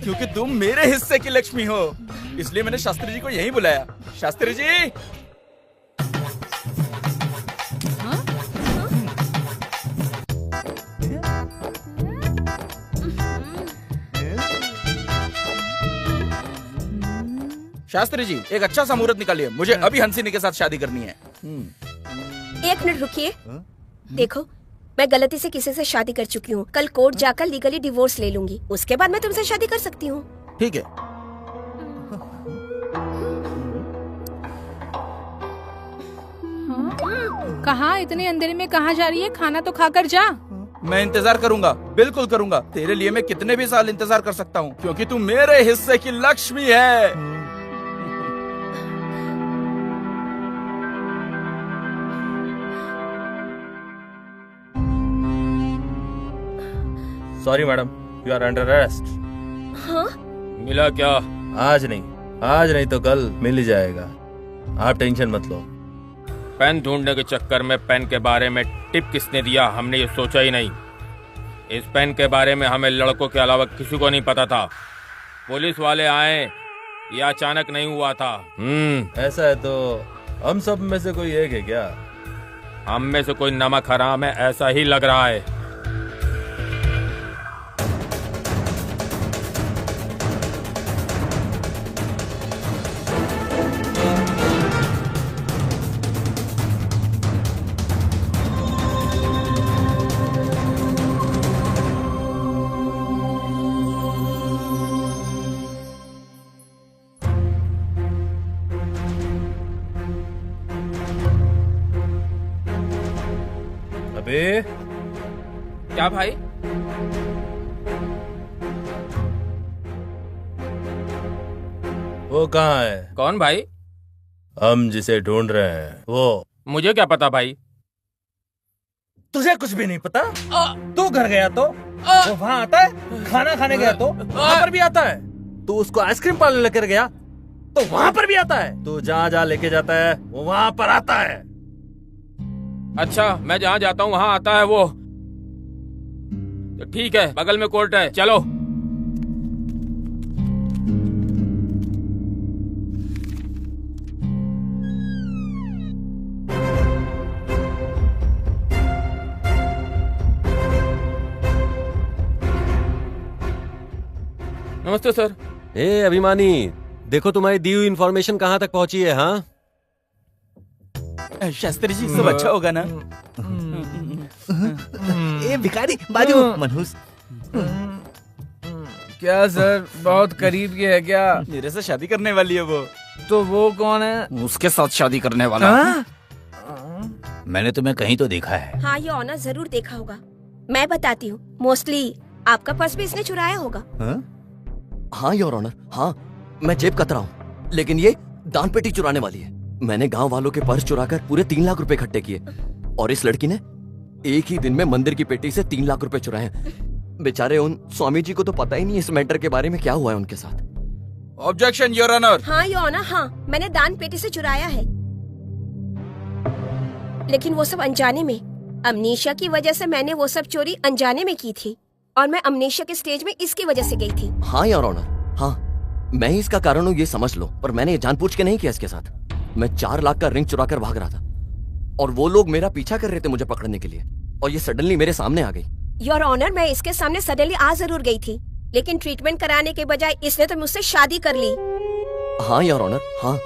क्योंकि तुम मेरे हिस्से की लक्ष्मी हो। इसलिए मैंने शास्त्री जी को यहीं बुलाया। शास्त्री जी। शास्त्री जी, एक अच्छा सा मुहूर्त निकालिए, मुझे अभी हंसिनी के साथ शादी करनी है। 1 मिनट रुकिए। देखो, मैं गलती से किसी से शादी कर चुकी हूँ। कल कोर्ट जाकर लीगली डिवोर्स ले लूंगी, उसके बाद मैं तुमसे शादी कर सकती हूँ। ठीक है। कहाँ इतने अंधेरे में कहाँ जा रही है? खाना तो खाकर जा। मैं इंतजार करूंगा, बिल्कुल करूंगा। तेरे लिए मैं कितने भी साल इंतजार कर सकता हूँ, क्योंकि तू मेरे हिस्से की लक्ष्मी है। Sorry madam, you are under arrest. हाँ? मिला क्या? आज नहीं तो कल मिल ही जाएगा, आप टेंशन मत लो। पेन ढूंढने के चक्कर में पेन के बारे में टिप किसने दिया, हमने ये सोचा ही नहीं। इस पेन के बारे में हमें लड़कों के अलावा किसी को नहीं पता था। पुलिस वाले आए, ये अचानक नहीं हुआ था। ऐसा है तो हम सब में से कोई एक है क्या? हम में से कोई नमक हराम है, ऐसा ही लग रहा है। अबे क्या भाई? वो कहाँ है? कौन भाई? हम जिसे ढूंढ रहे हैं वो। मुझे क्या पता भाई? तुझे कुछ भी नहीं पता? तू घर गया तो वो वहाँ आता है, खाना खाने गया तो वहाँ पर भी आता है, तू उसको आइसक्रीम पार्लर लेकर गया तो वहाँ पर भी आता है, तू जहाँ जहाँ लेके जाता है वो वहाँ पर आता है। अच्छा, मैं जहाँ जाता हूँ वहाँ आता है वो। तो ठीक है, बगल में कोर्ट है, चलो। नमस्ते सर। ए अभिमानी, देखो तुम्हारी दी हुई इन्फॉर्मेशन कहाँ तक पहुँची है। हाँ शास्त्री जी, सब अच्छा होगा ना? ए भिखारी, बाजू मनहूस। क्या सर, बहुत करीब के है क्या? मेरे से शादी करने वाली है वो। तो वो कौन है? उसके साथ शादी करने वाला। मैंने तुम्हें कहीं तो देखा है। हाँ ये ऑनर जरूर देखा होगा। मैं बताती हूँ, मोस्टली आपका पर्स भी इसने चुराया होगा। हाँ योर ऑनर, हाँ मैं जेब कतरा हूँ, लेकिन ये दान पेटी चुराने वाली है। मैंने गांव वालों के पर्स चुराकर पूरे 3 लाख रुपए इकट्ठे किए और इस लड़की ने एक ही दिन में मंदिर की पेटी से 3 लाख रुपए चुराए। बेचारे उन स्वामी जी को तो पता ही नहीं इस मैटर के बारे में क्या हुआ है उनके साथ। Objection your honour. हाँ योर ऑनर, हाँ मैंने दान पेटी से चुराया है, लेकिन वो सब अनजाने में। अमनीशिया की वजह से मैंने वो सब चोरी अनजाने में की थी और मैं अमनीशिया के स्टेज में इसकी वजह से गई थी। हाँ योर ऑनर, हाँ मैं ही इसका कारण हूँ ये समझ लो, पर मैंने ये जानबूझ के नहीं किया इसके साथ। मैं 4 लाख का रिंग चुरा कर भाग रहा था और वो लोग मेरा पीछा कर रहे थे मुझे पकड़ने के लिए और ये सडनली मेरे सामने आ गई। योर ऑनर, मैं इसके सामने सडनली आ जरूर गई थी, लेकिन ट्रीटमेंट कराने के बजाय इसने तो मुझसे शादी कर ली। हाँ योर ऑनर, हाँ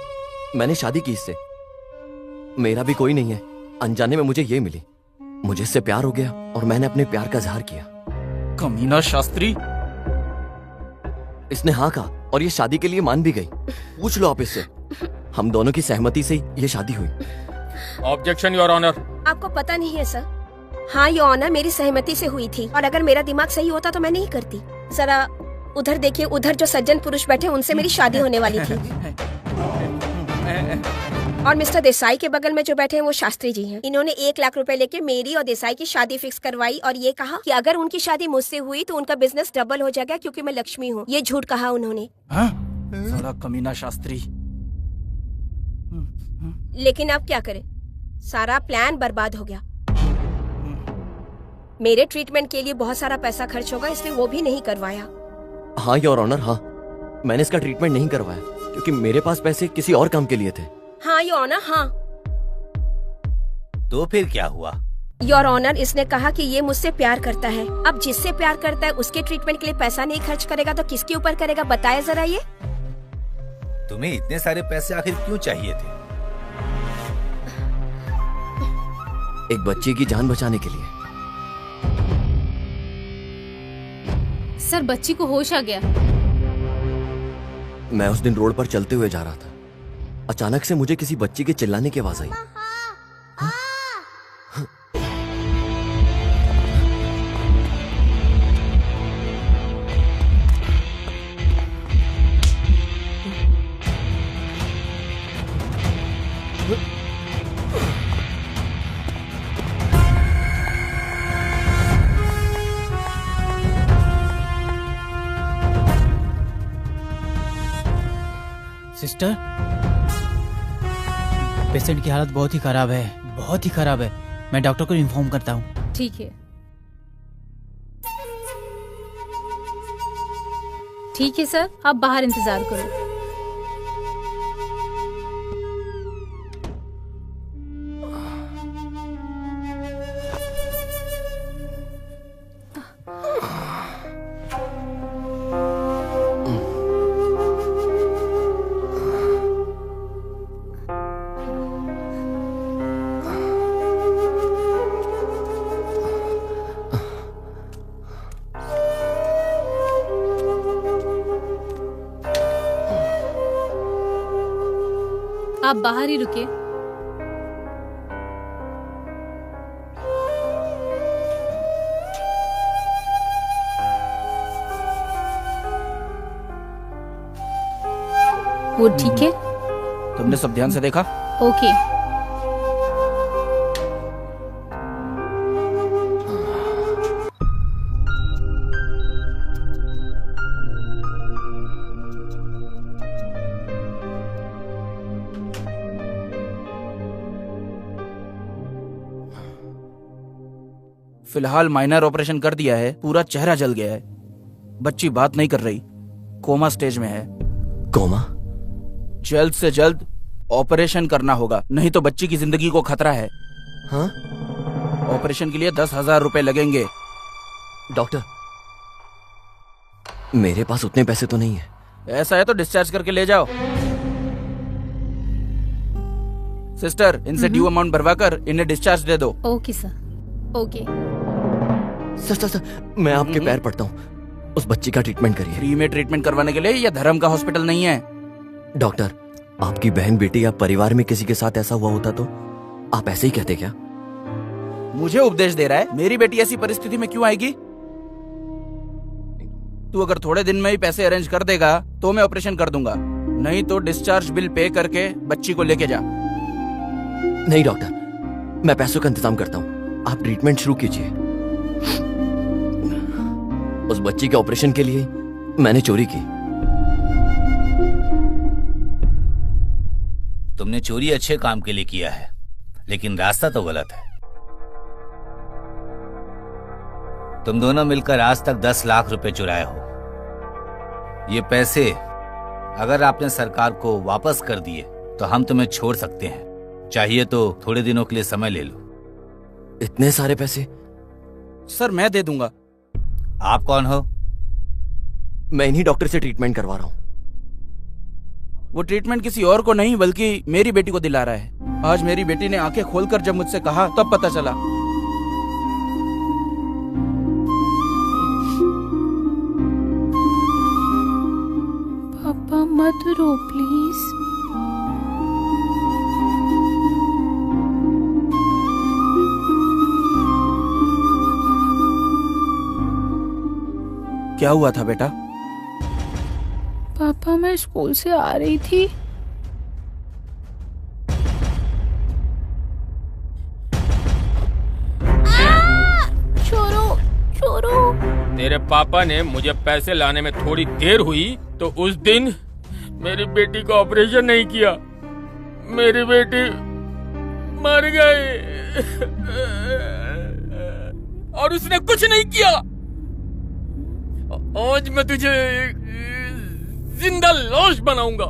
मैंने शादी की इससे। मेरा भी कोई नहीं है, अनजाने में मुझे ये मिली, मुझे इससे प्यार हो गया और मैंने अपने प्यार का इजहार किया। कमीना शास्त्री। इसने हाँ कहा और ये शादी के लिए मान भी गई। पूछ लो आप इससे, हम दोनों की सहमति से ये शादी हुई। Objection your honour. आपको पता नहीं है सर? हाँ योर ऑनर, मेरी सहमति से हुई थी और अगर मेरा दिमाग सही होता तो मैं नहीं करती। जरा उधर देखिए, उधर जो सज्जन पुरुष बैठे उनसे मेरी शादी होने वाली थी और मिस्टर देसाई के बगल में जो बैठे हैं वो शास्त्री जी हैं। इन्होंने 1 लाख रुपए लेके मेरी और देसाई की शादी फिक्स करवाई और ये कहा कि अगर उनकी शादी मुझसे हुई तो उनका बिजनेस डबल हो जाएगा क्योंकि मैं लक्ष्मी हूँ। ये झूठ कहा उन्होंने। साला कमीना शास्त्री। लेकिन अब क्या करें, सारा प्लान बर्बाद हो गया। मेरे ट्रीटमेंट के लिए बहुत सारा पैसा खर्च होगा, इसलिए वो भी नहीं करवाया। हाँ योर ऑनर, हाँ मैंने इसका ट्रीटमेंट नहीं करवाया क्योंकि मेरे पास पैसे किसी और काम के लिए थे। हाँ योर ऑनर, हाँ। तो फिर क्या हुआ? योर ऑनर, इसने कहा कि ये मुझसे प्यार करता है। अब जिससे प्यार करता है उसके ट्रीटमेंट के लिए पैसा नहीं खर्च करेगा तो किसके ऊपर करेगा, बताया जरा ये। तुम्हें इतने सारे पैसे आखिर क्यों चाहिए थे? एक बच्चे की जान बचाने के लिए। सर बच्ची को होश आ गया। मैं उस दिन रोड पर चलते हुए जा रहा था, अचानक से मुझे किसी बच्ची के चिल्लाने की आवाज आई। सिस्टर, पेशेंट की हालत बहुत ही खराब है, बहुत ही खराब है। मैं डॉक्टर को इन्फॉर्म करता हूँ। ठीक है, ठीक है सर, आप बाहर इंतजार करो। आप बाहर ही रुके। वो ठीक है? तुमने सब ध्यान से देखा? ओके। फिलहाल माइनर ऑपरेशन कर दिया है, पूरा चेहरा जल गया है। बच्ची बात नहीं कर रही, कोमा स्टेज में है। कोमा? जल्द से जल्द ऑपरेशन करना होगा, नहीं तो बच्ची की जिंदगी को खतरा है। हाँ? ऑपरेशन के लिए 10,000 रुपए लगेंगे। डॉक्टर, मेरे पास उतने पैसे तो नहीं है। ऐसा है तो डिस्चार्ज करके ले जाओ। सिस्टर, इनसे ड्यू अमाउंट भरवाकर इन्हें डिस्चार्ज दे दो। Okay sir, okay. सर, मैं आपके पैर पड़ता हूँ, उस बच्ची का ट्रीटमेंट करिए। फ्री में ट्रीटमेंट करवाने के लिए यह धर्म का हॉस्पिटल नहीं है। डॉक्टर, आपकी बहन बेटी या परिवार में किसी के साथ ऐसा हुआ होता तो आप ऐसे ही कहते क्या? मुझे उपदेश दे रहा है? मेरी बेटी ऐसी परिस्थिति में क्यों आएगी? तू अगर थोड़े दिन में ही पैसे अरेंज कर देगा तो मैं ऑपरेशन कर दूंगा, नहीं तो डिस्चार्ज बिल पे करके बच्ची को लेके जा। नहीं डॉक्टर, मैं पैसों का इंतजाम करता हूँ, आप ट्रीटमेंट शुरू कीजिए। उस बच्ची के ऑपरेशन के लिए मैंने चोरी की। तुमने चोरी अच्छे काम के लिए किया है, लेकिन रास्ता तो गलत है। तुम दोनों मिलकर आज तक 10 लाख रुपए चुराए हो। ये पैसे अगर आपने सरकार को वापस कर दिए तो हम तुम्हें छोड़ सकते हैं, चाहिए तो थोड़े दिनों के लिए समय ले लो। इतने सारे पैसे? सर मैं दे दूंगा। आप कौन हो? मैं इन्हीं डॉक्टर से ट्रीटमेंट करवा रहा हूँ। वो ट्रीटमेंट किसी और को नहीं बल्कि मेरी बेटी को दिला रहा है। आज मेरी बेटी ने आंखें खोलकर जब मुझसे कहा तब पता चला। पापा मत रो प्लीज। क्या हुआ था बेटा? पापा मैं स्कूल से आ रही थी, छोड़ो छोड़ो। तेरे पापा ने मुझे पैसे लाने में थोड़ी देर हुई तो उस दिन मेरी बेटी को ऑपरेशन नहीं किया, मेरी बेटी मर गई और उसने कुछ नहीं किया। आज मैं तुझे जिंदा लाश बनाऊंगा।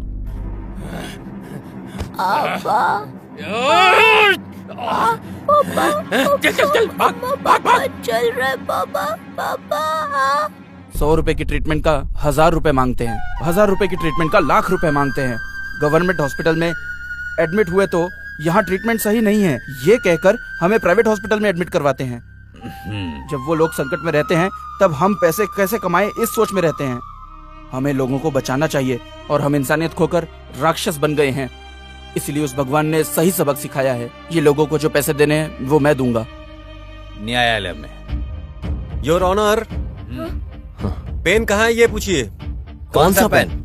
चल चल चल भाग भाग भाग। चल रहे पापा। पापा 100 रुपए की ट्रीटमेंट का 1000 रुपए मांगते हैं, 1000 रुपए की ट्रीटमेंट का लाख रुपए मांगते हैं। गवर्नमेंट हॉस्पिटल में एडमिट हुए तो यहाँ ट्रीटमेंट सही नहीं है ये कहकर हमें प्राइवेट हॉस्पिटल में एडमिट करवाते हैं। जब वो लोग संकट में रहते हैं तब हम पैसे कैसे कमाएं इस सोच में रहते हैं। हमें लोगों को बचाना चाहिए और हम इंसानियत खोकर राक्षस बन गए हैं। इसलिए उस भगवान ने सही सबक सिखाया है। ये लोगों को जो पैसे देने हैं वो मैं दूंगा। न्यायालय में। योर ऑनर, पेन कहाँ है ये पूछिए। कौन सा पेन?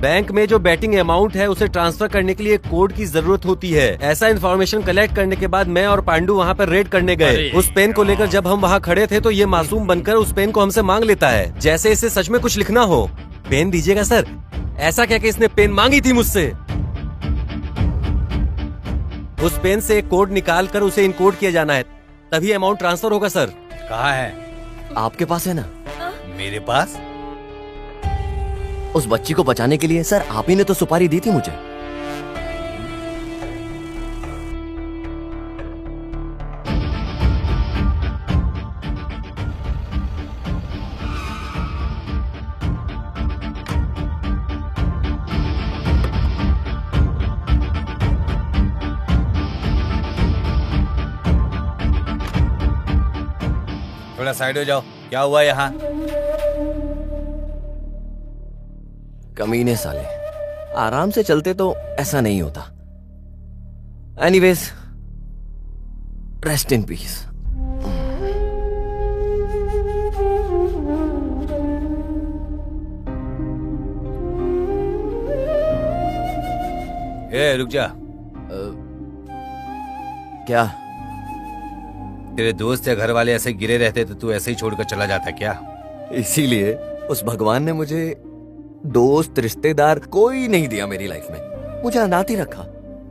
बैंक में जो बैटिंग अमाउंट है उसे ट्रांसफर करने के लिए कोड की जरूरत होती है। ऐसा इन्फॉर्मेशन कलेक्ट करने के बाद मैं और पांडू वहाँ पर रेड करने गए। उस पेन को लेकर जब हम वहाँ खड़े थे तो ये मासूम बनकर उस पेन को हमसे मांग लेता है, जैसे इसे सच में कुछ लिखना हो। पेन दीजिएगा सर। ऐसा क्या कि इसने पेन मांगी थी मुझसे। उस पेन से एक कोड निकाल कर उसे इनकोड किया जाना है, तभी अमाउंट ट्रांसफर होगा सर। कहाँ है? आपके पास है ना? मेरे पास? उस बच्ची को बचाने के लिए सर आप ही ने तो सुपारी दी थी मुझे। थोड़ा साइड हो जाओ। क्या हुआ यहाँ? कमीने साले, आराम से चलते तो ऐसा नहीं होता। Anyways, rest in piece. रुक जा। क्या? तेरे दोस्त या घर वाले ऐसे गिरे रहते तो तू ऐसे ही छोड़कर चला जाता क्या? इसीलिए उस भगवान ने मुझे दोस्त रिश्तेदार कोई नहीं दिया मेरी लाइफ में, मुझे अनाथ ही रखा।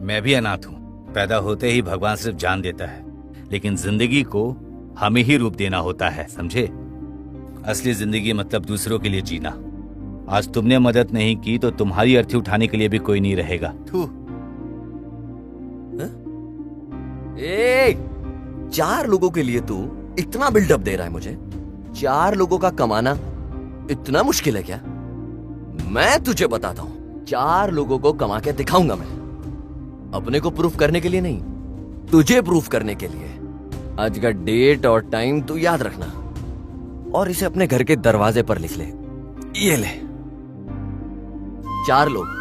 मैं भी अनाथ हूँ। पैदा होते ही भगवान सिर्फ जान देता है, लेकिन जिंदगी को हमें ही रूप देना होता है, समझे? असली जिंदगी मतलब दूसरों के लिए जीना। आज तुमने मदद नहीं की तो तुम्हारी अर्थी उठाने के लिए भी कोई नहीं रहेगा। ए, 4 लोगों के लिए तू इतना बिल्डअप दे रहा है मुझे? 4 लोगों का कमाना इतना मुश्किल है क्या? मैं तुझे बताता हूं, 4 लोगों को कमा के दिखाऊंगा मैं। अपने को प्रूफ करने के लिए नहीं, तुझे प्रूफ करने के लिए। आज का डेट और टाइम तू याद रखना और इसे अपने घर के दरवाजे पर लिख ले। ये ले, 4 लोग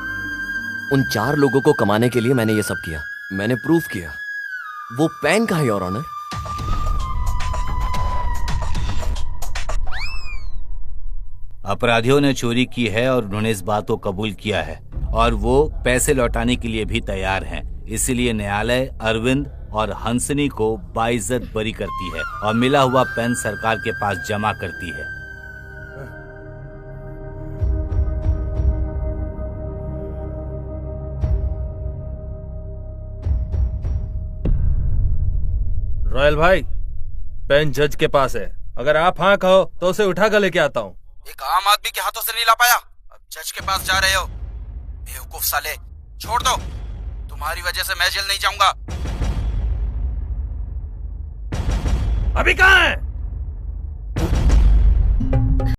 उन 4 लोगों को कमाने के लिए मैंने ये सब किया। मैंने प्रूफ किया। वो पेन कहाँ है योर ऑनर? अपराधियों ने चोरी की है और उन्होंने इस बात को कबूल किया है और वो पैसे लौटाने के लिए भी तैयार हैं। इसलिए न्यायालय अरविंद और हंसनी को बाइज्जत बरी करती है और मिला हुआ पेन सरकार के पास जमा करती है। रॉयल भाई, पेन जज के पास है। अगर आप हाँ कहो तो उसे उठा कर लेके आता हूँ। एक आम आदमी के हाथों से नहीं ला पाया, अब जज के पास जा रहे हो? बेवकूफ साले, छोड़ दो। तुम्हारी वजह से मैं जेल नहीं जाऊंगा। अभी कहाँ है?